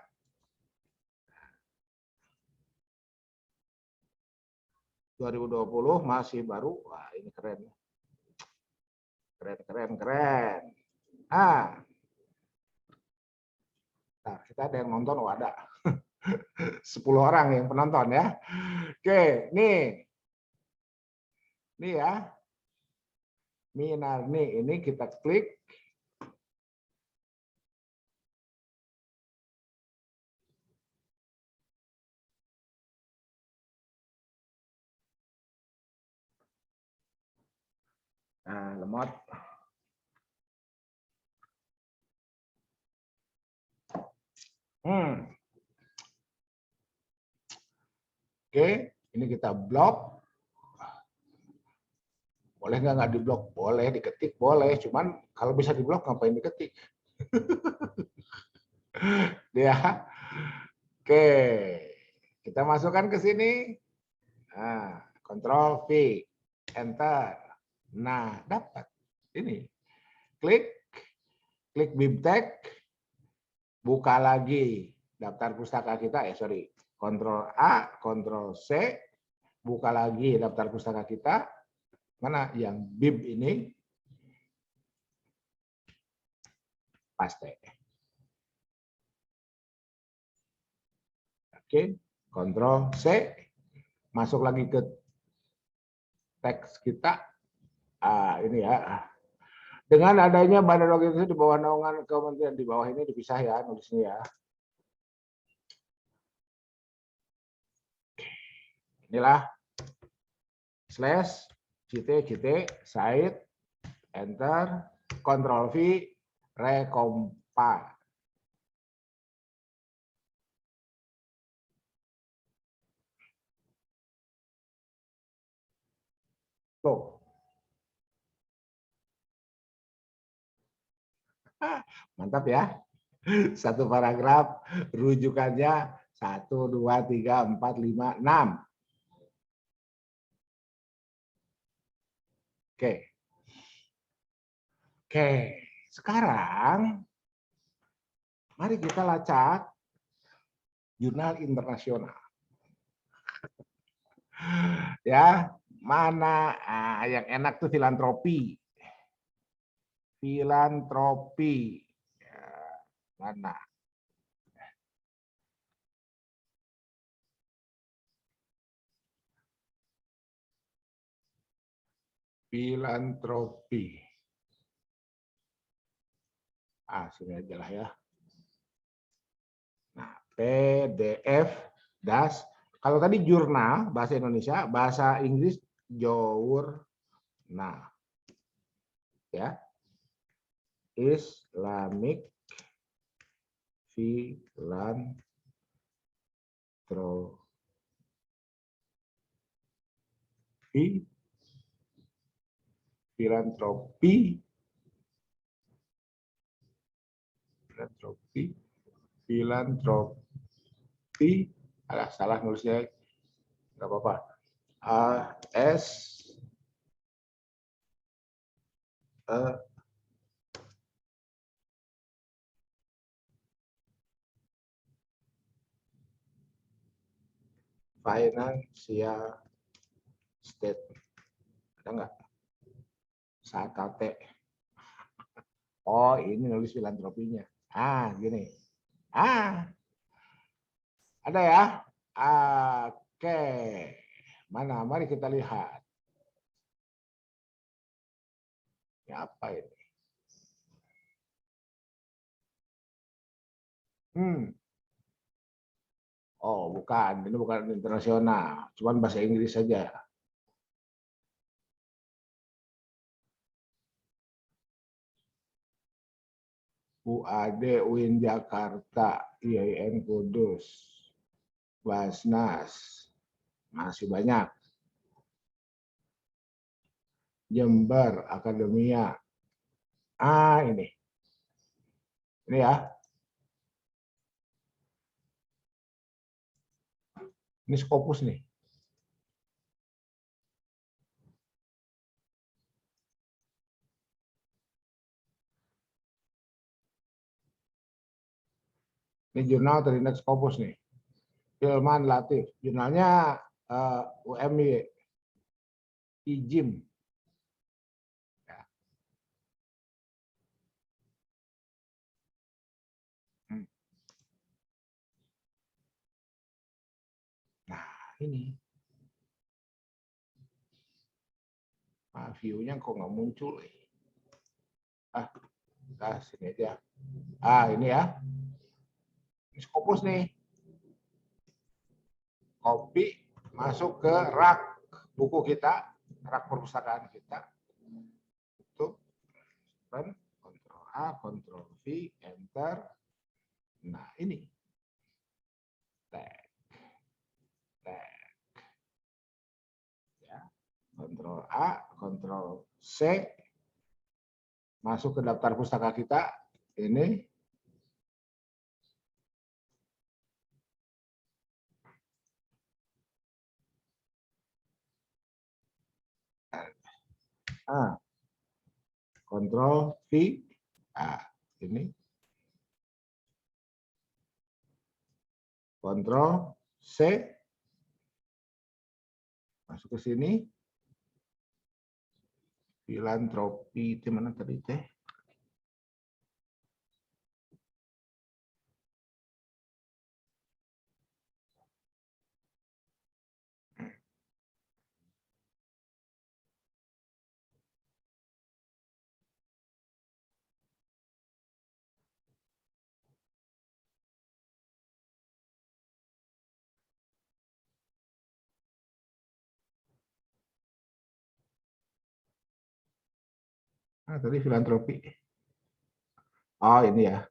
...2020 masih baru. Wah, ini keren. Keren. Nah, kita ada yang nonton. Oh, ada 10 orang yang penonton ya. Oke, nih ya. Minarni, ini kita klik. Nah, lemot. Oke, ini kita blok. Boleh nggak diblok? Boleh, diketik boleh. Cuman kalau bisa diblok ngapain diketik? Ya. Oke, kita masukkan ke sini. Nah, Ctrl V, Enter. Nah, dapat. Ini. Klik BibTeX, buka lagi daftar pustaka kita. Ctrl A, Ctrl C, buka lagi daftar pustaka kita. Mana yang bib ini? Paste. Oke, Ctrl C, masuk lagi ke teks kita. Ini ya. Dengan adanya badan organisasi di bawah naungan kementerian, di bawah ini dipisah ya nulisnya ya. Inilah slash JT site, enter, Ctrl V, rekompa. Tuh. Mantap ya. Satu paragraf, rujukannya 1, 2, 3, 4, 5, 6. Oke, sekarang mari kita lacak jurnal internasional. Ya, mana yang enak tuh filantropi. Filantropi. Ya, mana? Filantropi. Sini aja lah ya. Nah, PDF, DAS. Kalau tadi jurnal, bahasa Indonesia, bahasa Inggris, jurnal. Ya. Islamic filantropi, salah nulisnya, nggak apa-apa. AS financial State. Ada nggak? Satate. Oh, ini nulis filantropinya. Ah, gini. Ah, ada ya? Oke. Mana? Mari kita lihat. Ya, apa ini? Oh, bukan. Ini bukan internasional. Cuman bahasa Inggris saja. UAD, UIN Jakarta, IAIN Kudus, Basnas, masih banyak. Jember, Akademia. Ah, ini ya. Ini Scopus nih. Ini jurnal terindeks Scopus nih. Hilman Latif. Jurnalnya UMY. IJIM. Ya. Nah, ini. Nah, view-nya kok nggak muncul. Sini aja. Ini ya. Ini Scopus nih. Copy masuk ke rak buku kita, rak perpustakaan kita. Itu run, Ctrl A, Ctrl V, Enter. Nah, ini. Tag. Ya. Ctrl A, Ctrl C. Masuk ke daftar pustaka kita. Ini. Ctrl V. Ini. Ctrl C. Masuk ke sini. Filantropi itu mana tadi teh? Tadi filantropi. Oh, ini ya.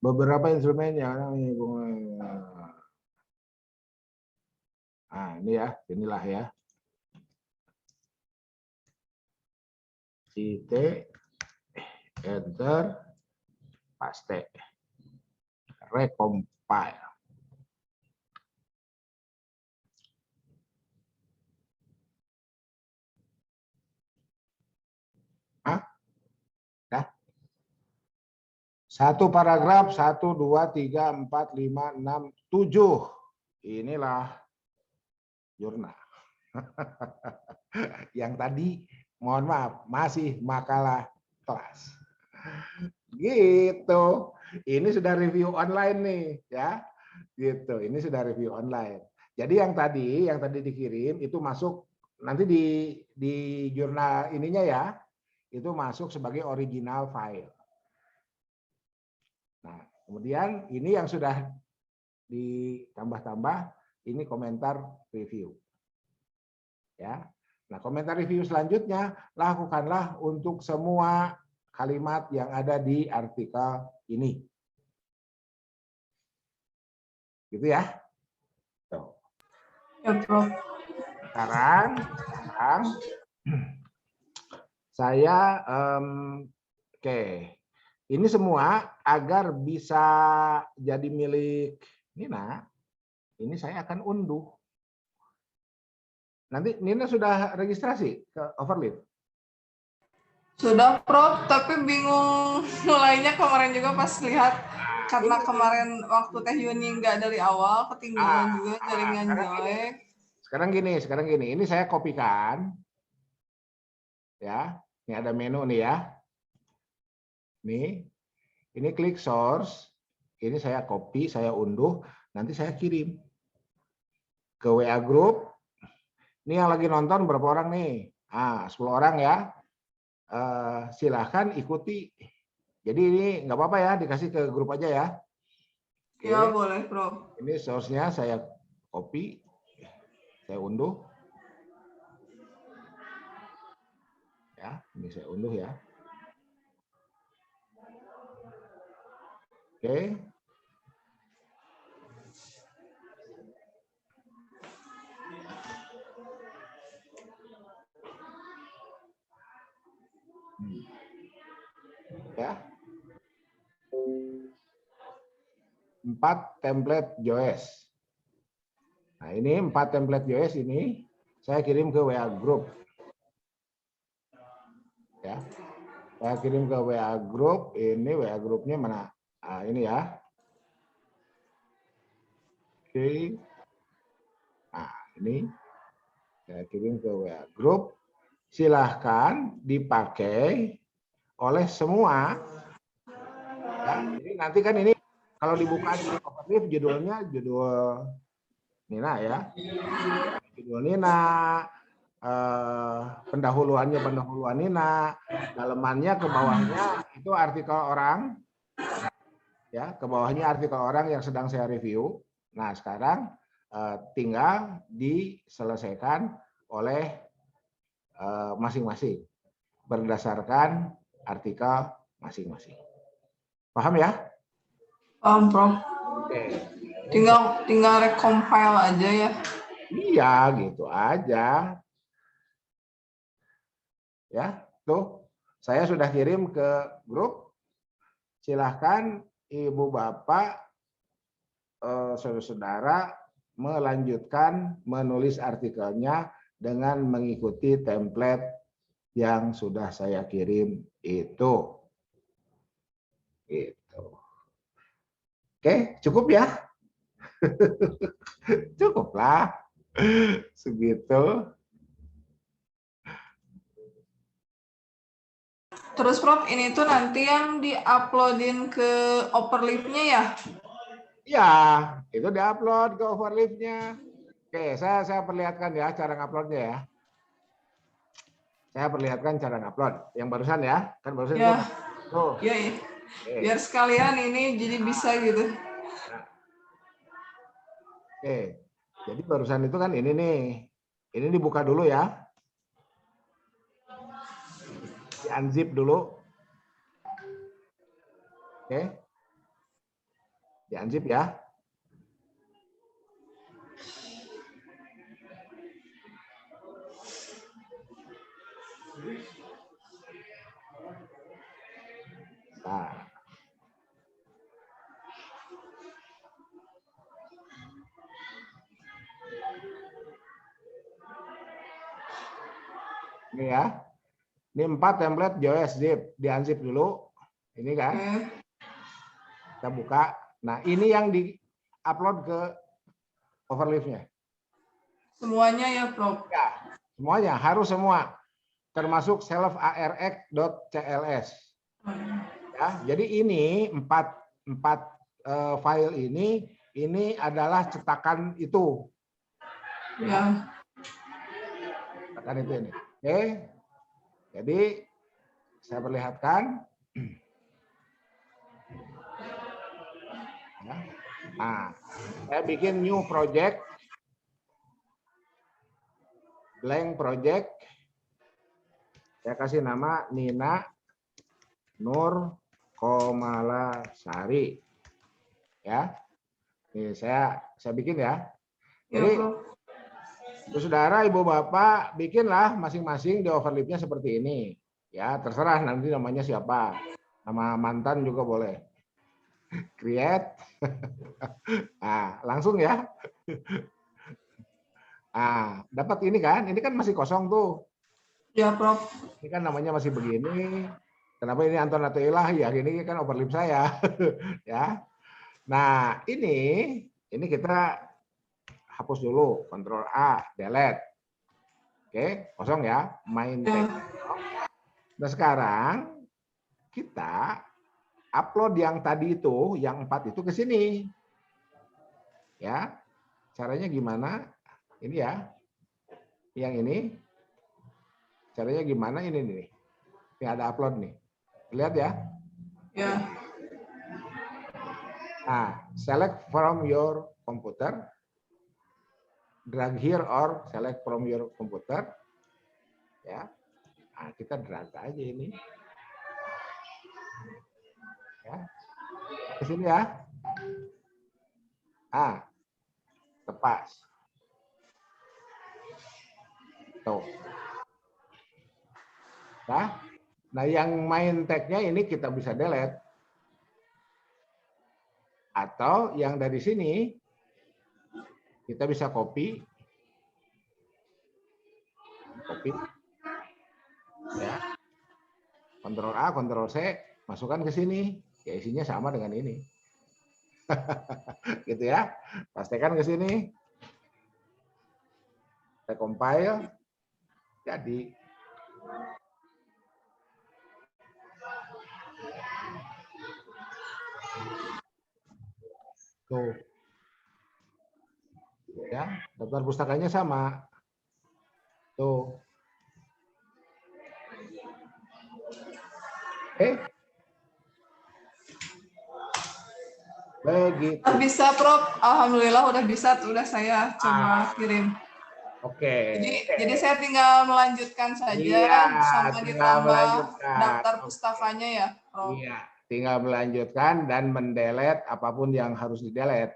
Beberapa instrumen yang ini ya, inilah ya. IT, enter, paste, recompile. Satu paragraf, 1, 2, 3, 4, 5, 6, 7. Inilah jurnal. Yang tadi, mohon maaf, masih makalah kelas. Gitu. Ini sudah review online nih, ya. Gitu. Ini sudah review online. Jadi yang tadi dikirim itu masuk nanti di jurnal ininya ya. Itu masuk sebagai original file. Nah, kemudian ini yang sudah ditambah-tambah, ini komentar review. Ya. Nah, komentar review selanjutnya lakukanlah untuk semua kalimat yang ada di artikel ini. Gitu ya. Tuh. Ya, Prof. Sekarang saya oke. Ini semua agar bisa jadi milik Nina, Ini saya akan unduh. Nanti Nina sudah registrasi ke Overleaf? Sudah, Prof, tapi bingung mulainya kemarin juga pas lihat karena kemarin waktu Teh Yuni nggak dari awal, ketinggalan juga jaringan jelek. Sekarang gini. Ini saya kopikan. Ya, ini ada menu nih ya. Ini klik source. Ini saya copy, saya unduh, nanti saya kirim ke WA group. Ini yang lagi nonton berapa orang nih? 10 orang ya. Silahkan ikuti. Jadi ini nggak apa-apa ya, dikasih ke grup aja ya. Oke. Ya boleh, Prof. Ini source-nya saya copy, saya unduh. Ya, ini saya unduh ya. Oke. Ya. 4 template JOS. Nah, ini 4 template JOS ini saya kirim ke WA group. Ya. Saya kirim ke WA group. Ini WA grupnya mana? Nah, ini ya. Oke. Nah, ini saya kirim ke WA group. Silahkan dipakai oleh semua. Ya, jadi nanti kan ini kalau dibuka di Overleaf judulnya judul Nina ya. Judul Nina, pendahuluan Nina, dalamannya ke bawahnya itu artikel orang. Ya, ke bawahnya artikel orang yang sedang saya review. Nah, sekarang tinggal diselesaikan oleh masing-masing berdasarkan artikel masing-masing. Paham ya? Paham, Prof. Oke. Tinggal recompile aja ya. Iya, gitu aja. Ya, tuh. Saya sudah kirim ke grup. Silahkan Ibu Bapak, saudara-saudara melanjutkan menulis artikelnya dengan mengikuti template yang sudah saya kirim itu. Gitu. Oke, cukup ya? Cukuplah. Segitu. Terus, Prof, ini tuh nanti yang di-uploadin ke Overleaf-nya ya? Ya, itu diupload ke Overleaf-nya. Oke, saya perlihatkan ya cara nguploadnya ya. Saya perlihatkan cara ngupload. Yang barusan ya, kan barusan Ya. itu. Tuh. Ya, ya. Biar sekalian ini jadi bisa gitu. Oke, jadi barusan itu kan ini nih. Ini dibuka dulu ya. Di unzip dulu. Oke. Di unzip ya. Nah. Ini ya. Ini 4 template JOS zip. Di unzip dulu. Ini kan. Kita buka. Nah, ini yang di-upload ke Overleaf-nya. Semuanya ya, Prof? Ya, semuanya. Harus semua. Termasuk self-arx.cls. Ya, jadi ini 4 file ini adalah cetakan itu. Ya. Cetakan itu ini. Oke. Jadi saya perlihatkan. Ya. Nah, saya bikin new project. Blank project. Saya kasih nama Nina Nur Komalasari. Ya. Ini saya bikin ya. Jadi saudara, ibu bapak bikinlah masing-masing di Overleaf-nya seperti ini. Ya, terserah nanti namanya siapa. Nama mantan juga boleh. Create. Nah, langsung ya. Ah, dapat ini kan masih kosong tuh. Ya, Prof. Ini kan namanya masih begini. Kenapa ini Anton atau Ilah? Ya, ini kan overlap saya. Ya. Nah, ini kita hapus dulu. Ctrl A, delete. Oke, kosong ya. Main Ya. text. Nah, sekarang kita upload yang tadi itu, yang 4 itu ke sini. Ya. Caranya gimana? Ini ya. Yang ini. Caranya gimana ini nih? Ini ada upload nih. Lihat ya. Ya. Nah, select from your computer. Drag here or select from your computer. Ya. Nah, kita drag aja ini. Ya. Ke sini ya. Ah. Lepas. Tuh. Nah, yang main tag-nya ini kita bisa delete. Atau yang dari sini kita bisa copy. Ya. Ctrl A, Ctrl C, masukkan ke sini. Ya isinya sama dengan ini. Gitu ya. Pastikan ke sini. Recompile. Jadi tuh. Ya, daftar pustakanya sama. Tuh. Begitu. Bisa, Prof. Alhamdulillah udah bisa, udah saya coba kirim. Oke. Jadi saya tinggal melanjutkan saja sama ditambah daftar pustakanya ya, Prof. Iya, tinggal melanjutkan dan mendelete apapun yang harus didelete.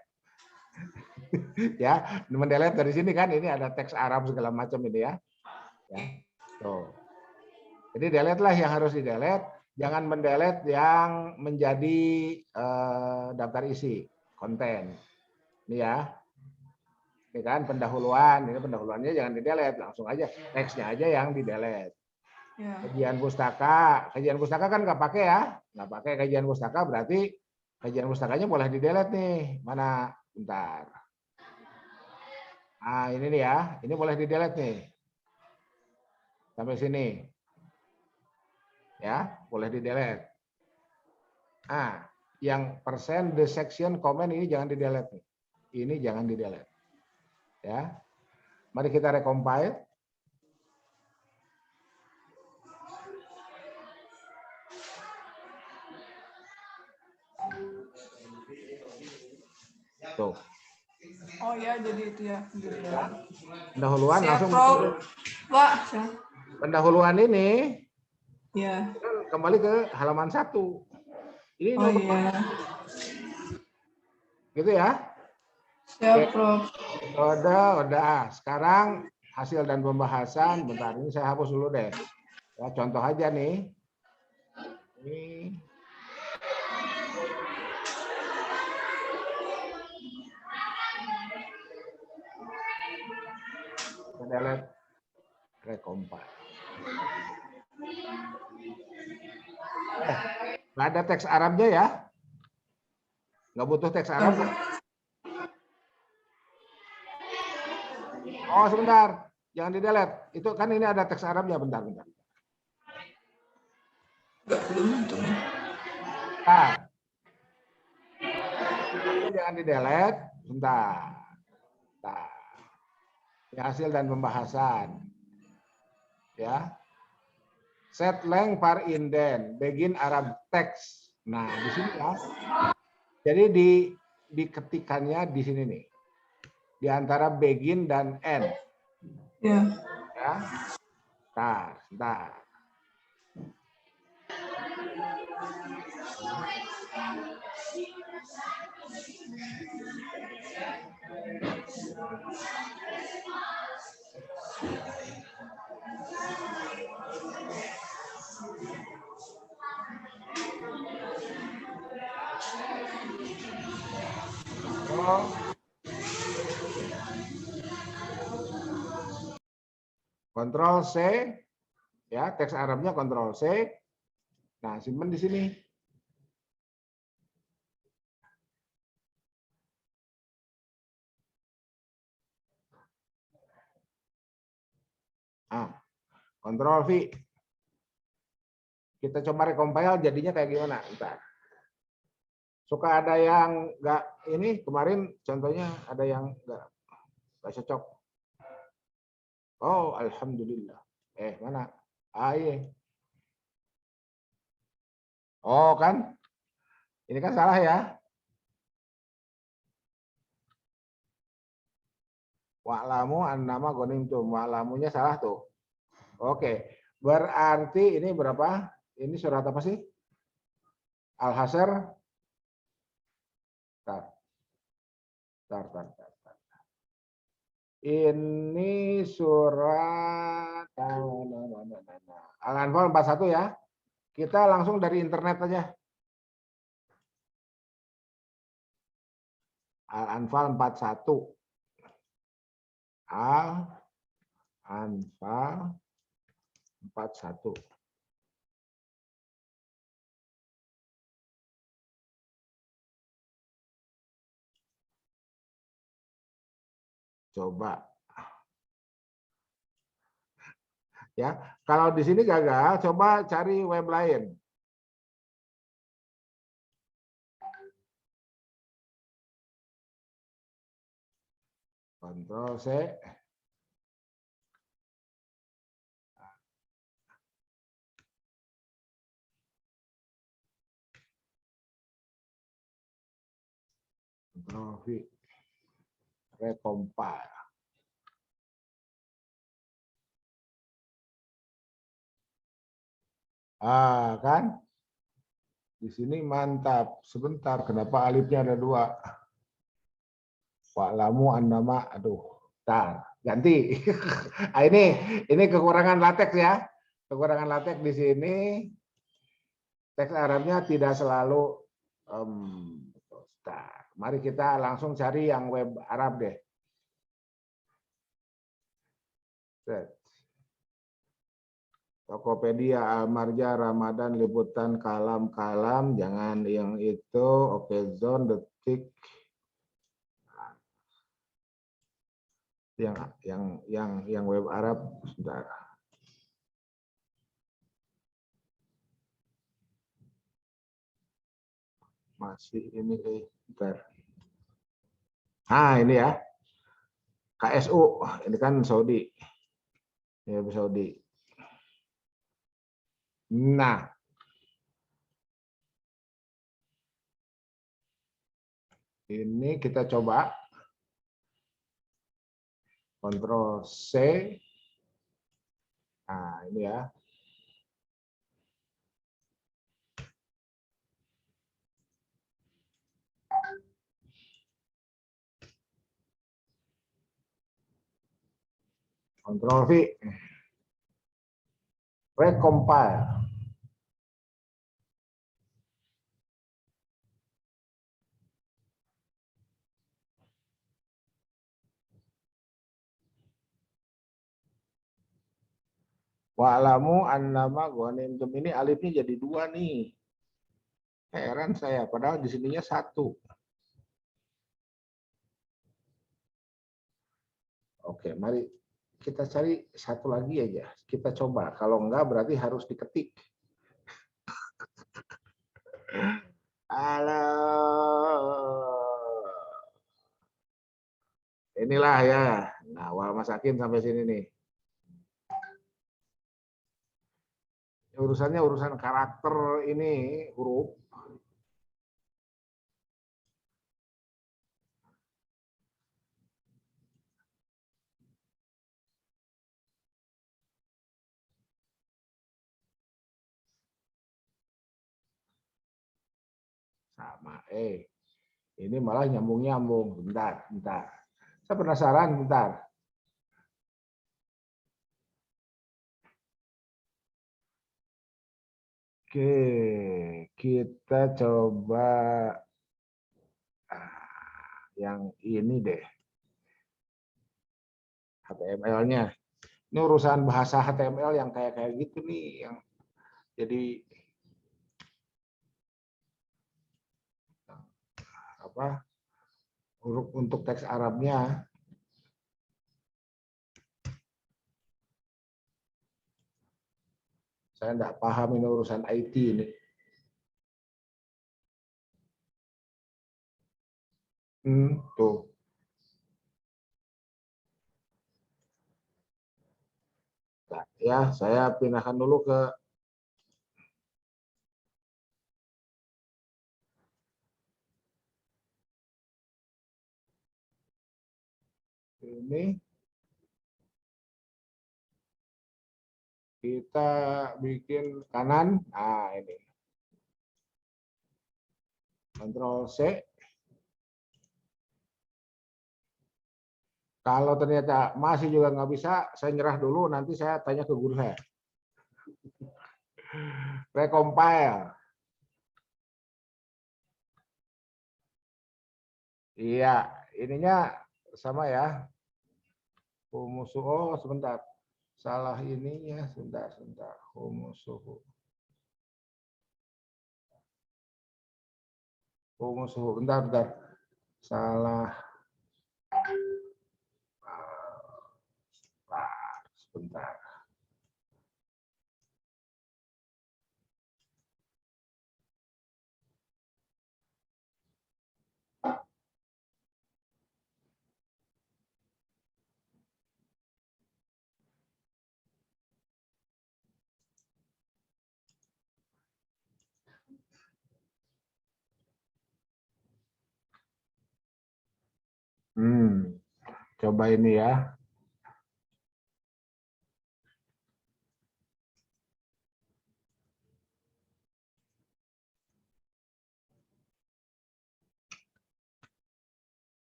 Ya, mendelete dari sini kan ini ada teks Arab segala macam ini ya. Ya. Tuh. Jadi delete lah yang harus didelete, jangan mendelete yang menjadi daftar isi, konten. Ini ya. Ini kan pendahuluan, ini pendahuluannya jangan didelete, langsung aja teksnya aja yang didelete. Ya. Kajian pustaka kan nggak pakai ya, nggak pakai kajian pustaka berarti kajian pustakanya boleh didelete nih. Mana? Bentar. Nah ini nih ya, ini boleh didelete nih. Sampai sini. Ya, boleh didelete. Ah, yang persen the section comment ini jangan didelete nih. Ini jangan didelete. Ya. Mari kita recompile. Tuh. Oh ya, jadi itu ya. Pendahuluan langsung. Pak. Pendahuluan ini ya. Kembali ke halaman 1. Ini iya. Gitu ya. Siap, Prof. Udah. Sekarang hasil dan pembahasan. Bentar, ini saya hapus dulu deh. Ya, contoh aja nih. Ini. Delete recompile. Nggak ada teks Arabnya ya? Nggak butuh teks Arab? Oh, sebentar. Jangan di-delete. Itu kan ini ada teks Arabnya. Bentar. Nah. Jangan di-delete. Bentar. Ini hasil dan pembahasan. Ya. Set length par indent. Begin Arab text. Nah, di sini ya. Jadi diketikannya di sini nih. Di antara begin dan end. Ya. Ya. Bentar. Kontrol C, ya teks Arabnya Kontrol C. Nah, simpan di sini. Nah, Kontrol V. Kita coba recompile jadinya kayak gimana? Bentar. Suka ada yang nggak ini kemarin contohnya ada yang nggak cocok. Oh, alhamdulillah. Mana? Iya. Oh kan? Ini kan salah ya. Wa'lamu annama ghanimtum. Wa'lamunya salah tuh. Oke. Berarti ini berapa? Ini surat apa sih? Al-Hasyr. Tar. Ini surat Al-Anfal 41 ya. Kita langsung dari internet aja. Al-Anfal 41. Al-Anfal 41. Coba. Ya, kalau di sini gagal, coba cari web lain. Kontrol C. Kontrol V. Recompile. Kan? Di sini mantap. Sebentar, kenapa alifnya ada 2? Wa'lamu annama, aduh. Ganti. Ini kekurangan latex ya. Kekurangan latex di sini. Teks Arabnya tidak selalu mari kita langsung cari yang web Arab deh. Tokopedia, Al-Marja, Ramadan, Liputan, Kalam, jangan yang itu, Oke Zone, Detik, yang web Arab sudah. Masih ini, bentar. Ini ya, KSU, ini kan Saudi, ya Saudi. Nah, ini kita coba Kontrol C. Nah, ini ya. Kontrol V. Recompile. Wa'lamu annama ghanimtum, ini alifnya jadi 2 nih. Heran saya, padahal di sininya 1. Oke, mari kita cari satu lagi aja. Kita coba. Kalau enggak berarti harus diketik. Halo. Inilah ya. Nah, Wal Masakin sampai sini nih. Urusannya urusan karakter ini huruf. Sama. Ini malah nyambung-nyambung. Bentar. Saya penasaran, bentar. Oke, kita coba yang ini deh. HTML-nya. Ini urusan bahasa HTML yang kayak gitu nih, yang jadi apa? Huruf untuk teks Arabnya. Saya enggak paham ini urusan IT ini. Tuh. Nah, ya, saya pindahkan dulu ke ini. Kita bikin kanan. Nah, ini. Ctrl C. Kalau ternyata masih juga nggak bisa, saya nyerah dulu. Nanti saya tanya ke guru saya. Recompile. Iya, ininya sama ya. Oh, sebentar. Salah ininya, sebentar. Humusuhu. Bentar. Salah. Sebentar. Coba ini ya.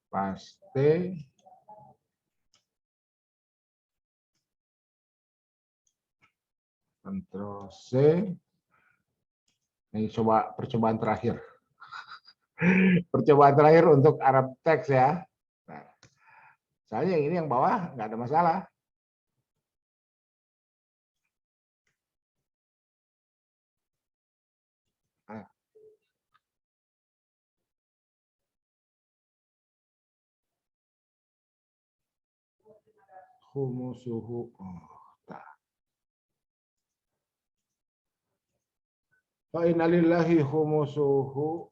Paste. Ctrl C. Ini coba percobaan terakhir. Percobaan terakhir untuk Arab teks ya. Nah, soalnya yang ini yang bawah nggak ada masalah. Nah. Humusuhu. Fa inna lillahi humusuhu.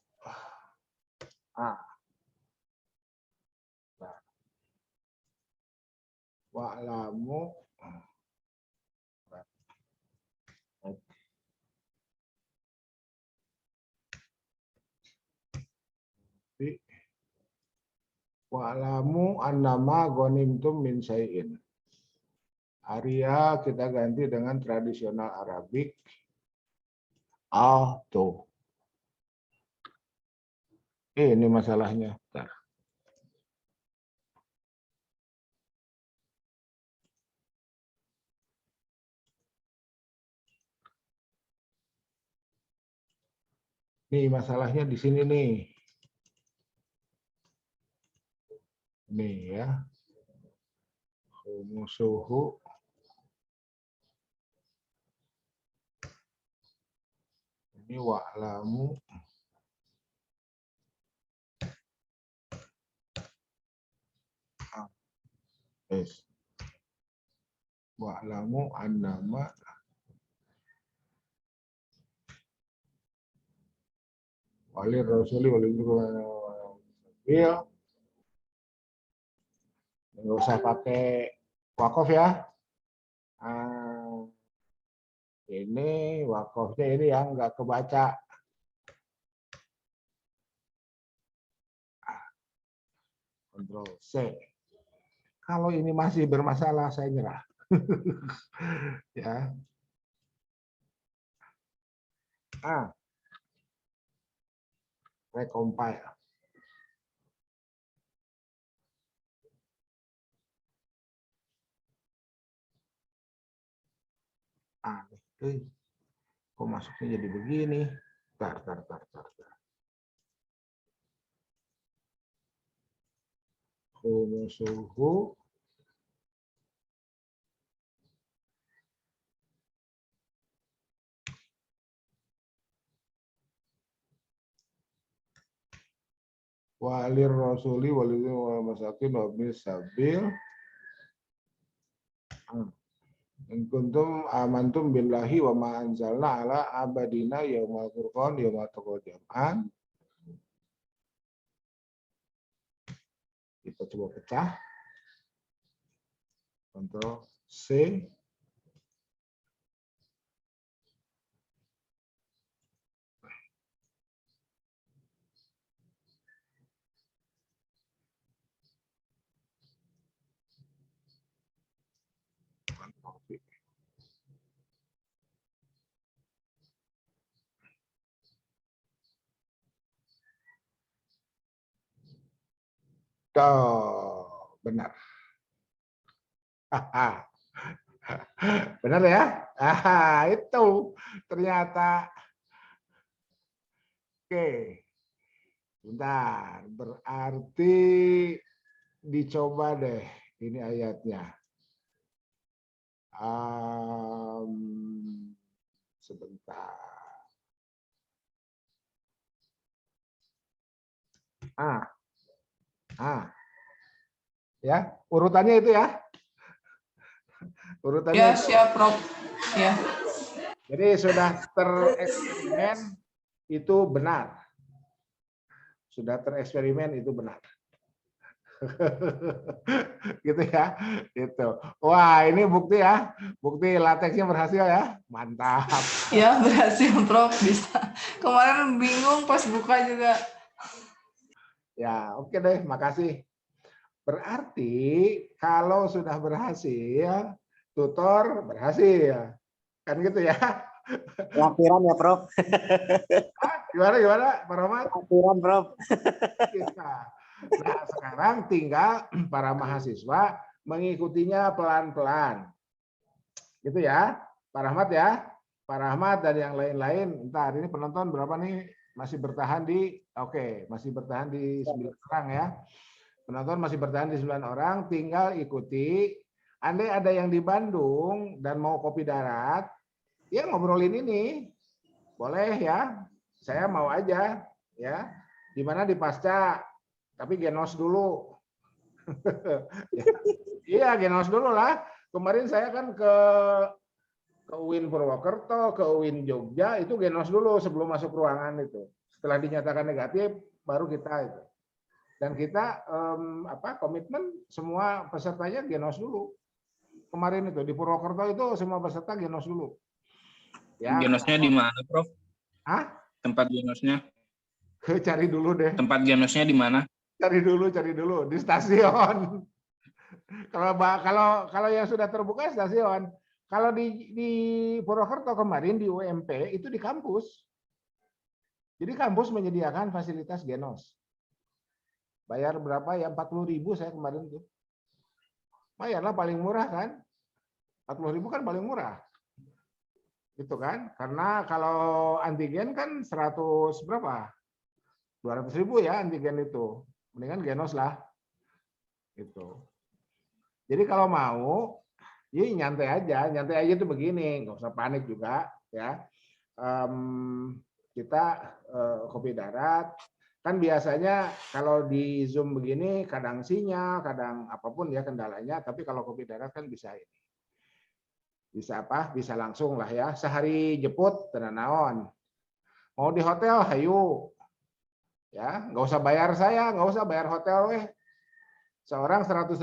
Wa'lamu. Wa'lamu annama ghanimtum min syai'in. Aria kita ganti dengan tradisional Arabik. Tuh. Ini masalahnya. Bentar. Nih masalahnya di sini nih. Nih ya. Humusuhu. Ini wa'lamu. Wa'lamu annama walir rasuli walir ya. Nggak usah pakai wakof ya. Ini wakofnya ini yang nggak kebaca. Ctrl C. Kalau ini masih bermasalah, saya nyerah. Ya. Recompile. Kok masuknya jadi begini? Tar. suhu walir rasuli walidin wal masakin wabni sabil in kuntum amantum billahi wa ma anzalna ala abadina yaumal furqan yaumal taqal jam'an. Kita coba pecah. Ctrl C. Oh, benar. Benar ya? Itu ternyata. Oke. Bentar, berarti dicoba deh ini ayatnya. Sebentar. Ya, urutannya itu ya. Urutannya Ya, itu. siap, Prof. Ya. Jadi sudah tereksperimen itu benar. Sudah tereksperimen itu benar. Gitu ya. Gitu. Wah, ini bukti ya. Bukti lateksnya berhasil ya. Mantap. Ya, berhasil, Prof. Bisa. Kemarin bingung pas buka juga. Ya, oke deh, makasih. Berarti kalau sudah berhasil, tutor berhasil. Kan gitu ya. Lampiran ya, Prof. Gimana, Pak Rahmat? Lampiran, Prof. Nah, sekarang tinggal para mahasiswa mengikutinya pelan-pelan. Gitu ya, Pak Rahmat ya. Pak Rahmat dan yang lain-lain. Entar ini penonton berapa nih? Masih bertahan di, oke, masih bertahan di 9 orang ya. Penonton masih bertahan di 9 orang, tinggal ikuti. Andai ada yang di Bandung dan mau kopi darat, ya ngobrolin ini. Boleh ya, saya mau aja ya. Di mana di Pasca, tapi genos dulu. Iya, genos dulu lah. Kemarin saya kan ke UIN Purwokerto, ke UIN Jogja, itu genos dulu sebelum masuk ruangan itu. Setelah dinyatakan negatif, baru kita itu. Dan kita komitmen semua pesertanya genos dulu. Kemarin itu di Purwokerto itu semua peserta genos dulu. Ya. Genosnya di mana, Prof? Hah? Tempat genosnya? Cari dulu deh. Tempat genosnya di mana? Cari dulu di stasiun. Kalau yang sudah terbuka stasiun. Kalau di Purwokerto kemarin di UMP itu di kampus. Jadi kampus menyediakan fasilitas genos. Bayar berapa ya? 40.000 saya kemarin tuh. Bayarlah paling murah kan? 40.000 kan paling murah. Gitu kan? Karena kalau antigen kan 100 berapa? 200.000 ya antigen itu. Mendingan genos lah. Gitu. Jadi kalau mau, ya nyantai aja itu begini, nggak usah panik juga ya. Kita kopi darat, kan biasanya kalau di Zoom begini kadang sinyal, kadang apapun ya kendalanya, tapi kalau kopi darat kan bisa ini. Bisa apa? Bisa langsung lah ya. Sehari jemput tenan naon. Mau di hotel, hayu. Ya, nggak usah bayar saya, nggak usah bayar hotel weh. Seorang 100.000.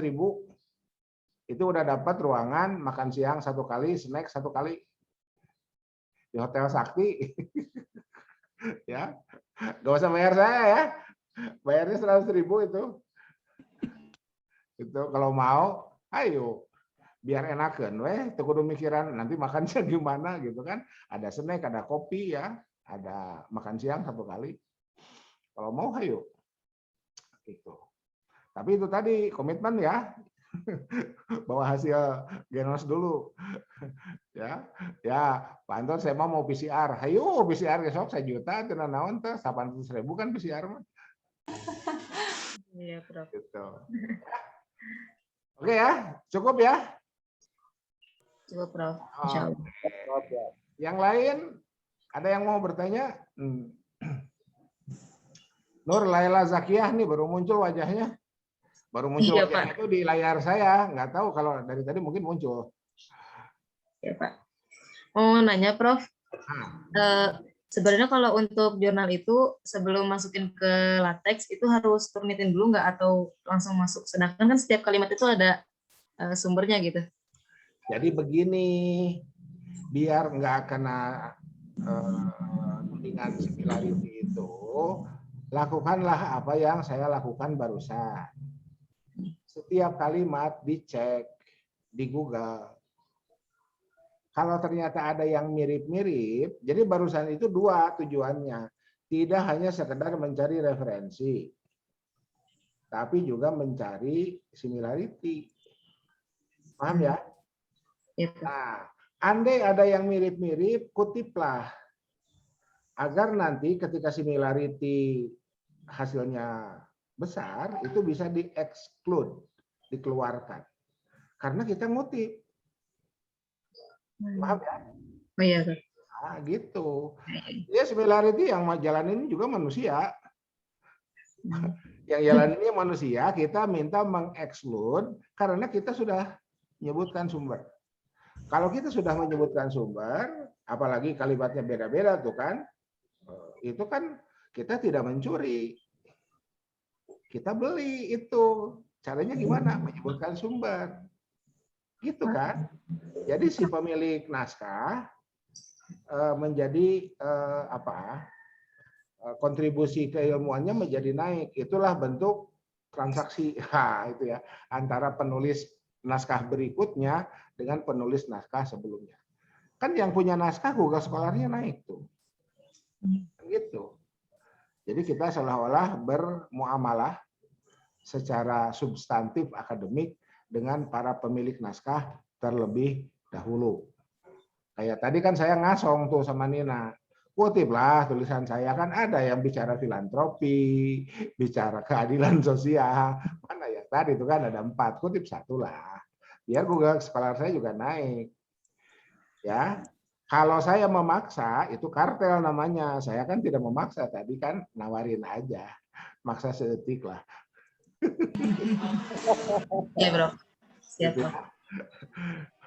Itu udah dapat ruangan, makan siang 1 kali, snack 1 kali. Di Hotel Sakti. Ya. Nggak usah bayar saya ya. Bayarnya 100.000 itu. Itu kalau mau, ayo. Biar enakan weh, teu kudu mikiran nanti makannya gimana gitu kan. Ada snack, ada kopi ya, ada makan siang 1 kali. Kalau mau ayo. Gitu. Tapi itu tadi komitmen ya. Bawa hasil genos dulu. Ya, Pak Anton saya mau PCR. Hayo PCR besok 1 juta tenan naon teh 800.000 kan PCR mah. Iya, Prof. Gitu. Oke ya, cukup ya. Coba, Prof. Oh, Insya Allah. Prof ya. yang lain ada yang mau bertanya? Nur Laila Zakiyah nih baru muncul wajahnya. Baru muncul Iya, wajahnya Pak. itu di layar saya. Nggak tahu kalau dari tadi mungkin muncul. Ya, Pak. Mau nanya, Prof. Sebenarnya kalau untuk jurnal itu sebelum masukin ke latex itu harus turnitin dulu nggak atau langsung masuk? Sedangkan kan setiap kalimat itu ada sumbernya gitu. Jadi begini, biar nggak kena tudingan similarity itu, lakukanlah apa yang saya lakukan barusan. Setiap kalimat dicek di Google. Kalau ternyata ada yang mirip-mirip, jadi barusan itu dua tujuannya. Tidak hanya sekedar mencari referensi, tapi juga mencari similarity. Paham ya? Gitu. Nah, andai ada yang mirip-mirip, kutiplah. Agar nanti ketika similarity hasilnya besar, itu bisa di-exclude, dikeluarkan. Karena kita ngutip. Paham ya? Oh iya, Prof. Nah, gitu. Ya similarity yang jalanin juga manusia. Yang jalaninnya manusia, kita minta meng-exclude karena kita sudah menyebutkan sumber. Kalau kita sudah menyebutkan sumber, apalagi kalimatnya beda-beda tuh kan, itu kan kita tidak mencuri. Kita beli itu. Caranya gimana? Menyebutkan sumber. Gitu kan? Jadi si pemilik naskah menjadi kontribusi keilmuannya menjadi naik. Itulah bentuk transaksi itu ya antara penulis naskah berikutnya dengan penulis naskah sebelumnya. Kan yang punya naskah Google Scholar-nya naik tuh. Gitu. Jadi kita seolah-olah bermuamalah secara substantif akademik dengan para pemilik naskah terlebih dahulu. Kayak tadi kan saya ngasong tuh sama Nina. Kutiplah tulisan saya, kan ada yang bicara filantropi, bicara keadilan sosial. Mana ya tadi itu kan ada 4, kutip 1 lah. Biar Google Scholar saya juga naik. Ya. Kalau saya memaksa itu kartel namanya. Saya kan tidak memaksa, tadi kan nawarin aja. Maksa seetik lah. Iya, Prof. Siap, Gitu. Prof.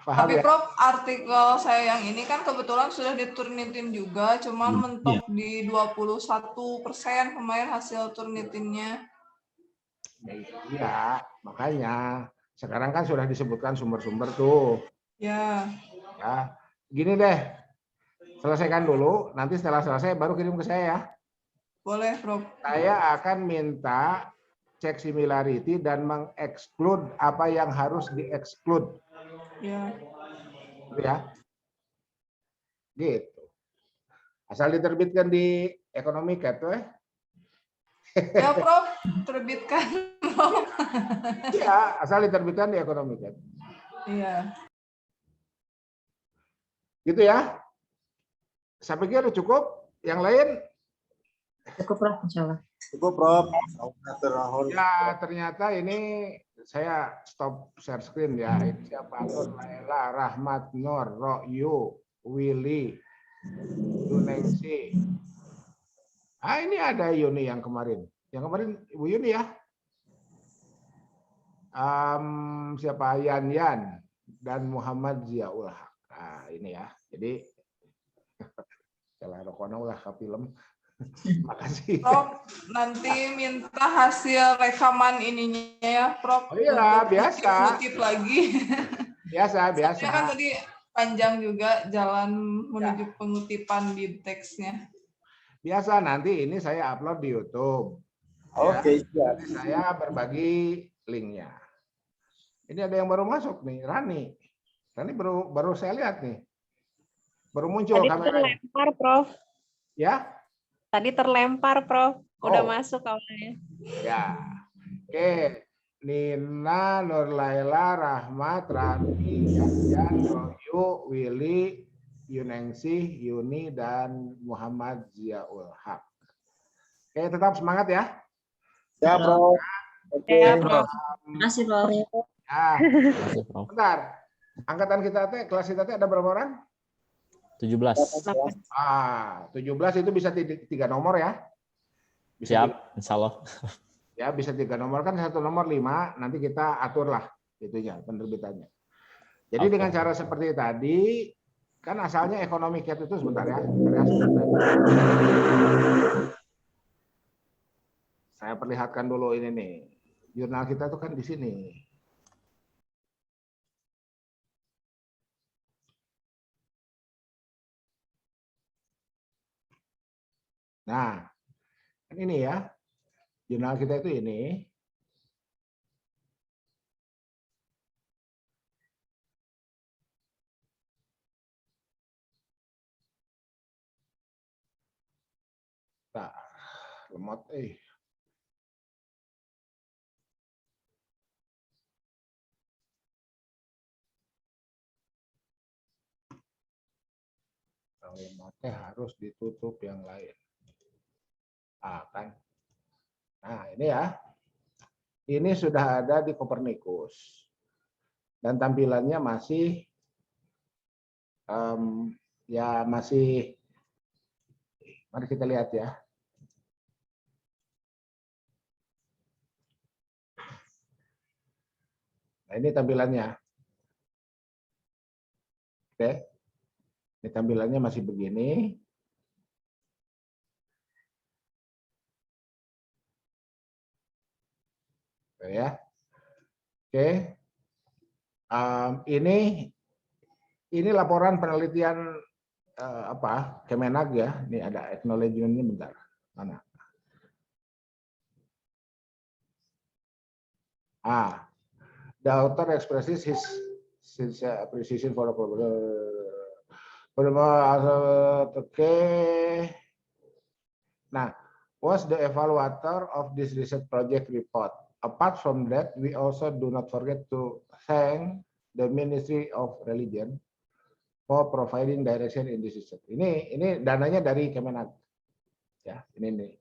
Paham Tapi ya? Prof, artikel saya yang ini kan kebetulan sudah diturnitin juga, cuman mentok di 21% kemarin hasil turnitinnya. Iya, makanya sekarang kan sudah disebutkan sumber-sumber tuh. Ya. Ya, gini deh, selesaikan dulu. Nanti setelah selesai baru kirim ke saya ya. Boleh, Prof. Saya akan minta cek similarity dan meng-exclude apa yang harus di-exclude. Ya. Ya. Gitu. Asal diterbitkan di Ekonomi Cat, Ya, Prof, terbitkan. Iya, asal diterbitkan di Ekonomi Cat. Iya. Gitu ya. Saya pikir cukup. Yang lain? Cukup, Prof. Insya Allah. Cukup, Prof. Ya, ternyata ini saya stop share screen ya. Ini siapa? Nur Laila, Rahmat, Nur, Rokyu, Willy, Yunengsi. Ah, ini ada Yuni yang kemarin. Yang kemarin Ibu Yuni ya. Siapa? Yan dan Muhammad Ziaul Haq. Nah, ini ya. Jadi salah rokona ulah ke film. Makasih. Prof, nanti minta hasil rekaman ininya ya, Prof. Oh iya, biasa. Kutip lagi. Biasa. Soalnya kan tadi panjang juga jalan menuju pengutipan di teksnya. Biasa, nanti ini saya upload di YouTube. Oke, Ya. siap. Saya berbagi linknya. Ini ada yang baru masuk nih, Rani. Rani baru saya lihat nih. Baru muncul Tadi kameranya. terlempar, Prof. Ya? Tadi terlempar, Prof. Udah Oh. masuk kameranya. Ya. Oke. Nina, Nur Laila, Rahmat, Rani, Yan, Rohyu, Willy, Yunengsi, Yuni, dan Muhammad Ziaul Haq. Oke, tetap semangat ya. Ya, Prof. Oke. Ya, Prof. Terima kasih, Prof. Ah, Makasih, Prof. bentar. Angkatan kita teh, kelas kita teh ada berapa orang? 17. 17 itu bisa 3 nomor ya. Bisa Siap, insya Allah. ya bisa 3 nomor, kan 1 nomor 5, nanti kita aturlah itunya penerbitannya. Jadi Oke. dengan cara seperti tadi, kan asalnya ekonomi cat itu sebentar ya. Saya perlihatkan dulu ini nih. Jurnal kita tuh kan di sini. Nah, kan ini ya. Jurnal kita itu ini. Nah, lemot Kalau lemotnya harus ditutup yang lain. Kan. Nah, ini ya. Ini sudah ada di Copernicus. Dan tampilannya masih ya masih, mari kita lihat ya. Nah, ini tampilannya. Oke. Ini tampilannya masih begini. Oke ya. Oke. Ini laporan penelitian Kemenag ya. Ini ada acknowledgement-nya bentar. Mana? The author expresses his appreciation for the Nah, was the evaluator of this research project report. Apart from that, we also do not forget to thank the Ministry of Religion for providing direction in this research. Ini dananya dari Kemenag. Ya, ini nih.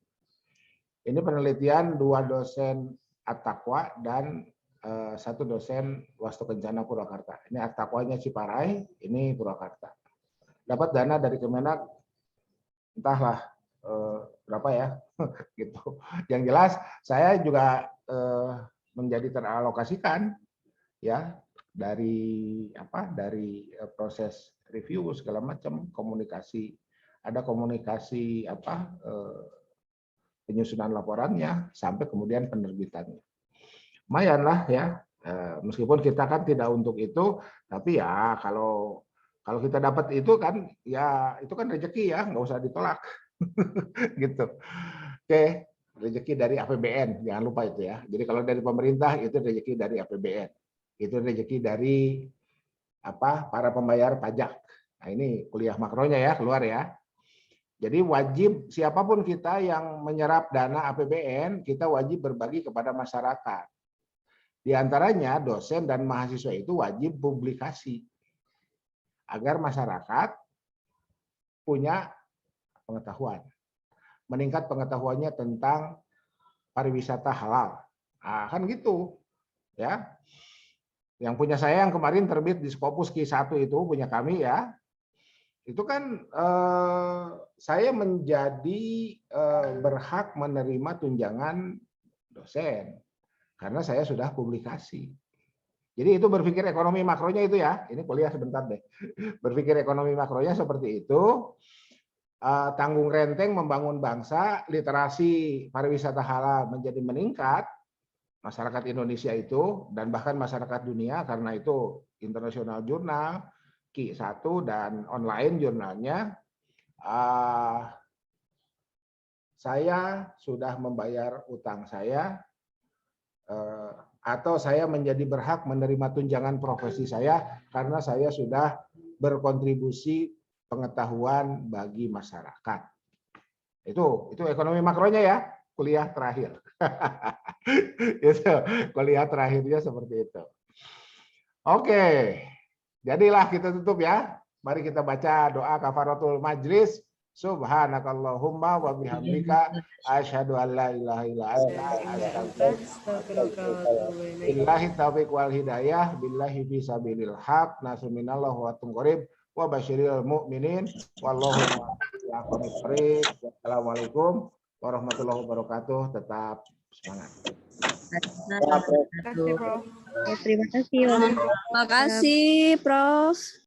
Ini penelitian 2 dosen At-Taqwa dan 1 dosen Wastu Kencana Purwakarta. Ini At-Taqwanya Ciparai, ini Purwakarta. Dapat dana dari Kemenag, entahlah berapa ya, gitu. Yang jelas saya juga menjadi teralokasikan ya dari proses review segala macam, komunikasi, ada komunikasi penyusunan laporannya sampai kemudian penerbitannya. Lumayan lah ya, meskipun kita kan tidak untuk itu, tapi ya kalau kita dapat itu kan ya itu kan rezeki ya, nggak usah ditolak. Gitu. Oke, rezeki dari APBN, jangan lupa itu ya. Jadi kalau dari pemerintah itu rezeki dari APBN. Itu rezeki dari para pembayar pajak. Nah, ini kuliah makronya ya, keluar ya. Jadi wajib siapapun kita yang menyerap dana APBN, kita wajib berbagi kepada masyarakat. Di antaranya dosen dan mahasiswa itu wajib publikasi agar masyarakat punya pengetahuan, meningkat pengetahuannya tentang pariwisata halal. Nah, kan gitu, ya. Yang punya saya yang kemarin terbit di Scopus Q1 itu punya kami ya. Itu kan saya menjadi berhak menerima tunjangan dosen karena saya sudah publikasi. Jadi itu berpikir ekonomi makronya itu ya. Ini kuliah sebentar deh. Berpikir ekonomi makronya seperti itu. Tanggung renteng membangun bangsa, literasi pariwisata halal menjadi meningkat, masyarakat Indonesia itu dan bahkan masyarakat dunia karena itu internasional jurnal Q1 dan online jurnalnya. Saya sudah membayar utang saya atau saya menjadi berhak menerima tunjangan profesi saya karena saya sudah berkontribusi pengetahuan bagi masyarakat. Itu ekonomi makronya ya, kuliah terakhir. Itu kuliah terakhirnya seperti itu. Oke. Jadilah kita tutup ya. Mari kita baca doa kafaratul majlis. Subhanakallahumma wa bihamdika asyhadu an la ilaha illa anta astaghfiruka. Billahi taufiq wal hidayah, billahi fisabilil haq, nasuminallahu wa tungqarib wa basyiril mu'minin wallahu a'lam. Assalamualaikum warahmatullahi wabarakatuh. Tetap semangat. Terima kasih, Prof. Terima kasih, Prof.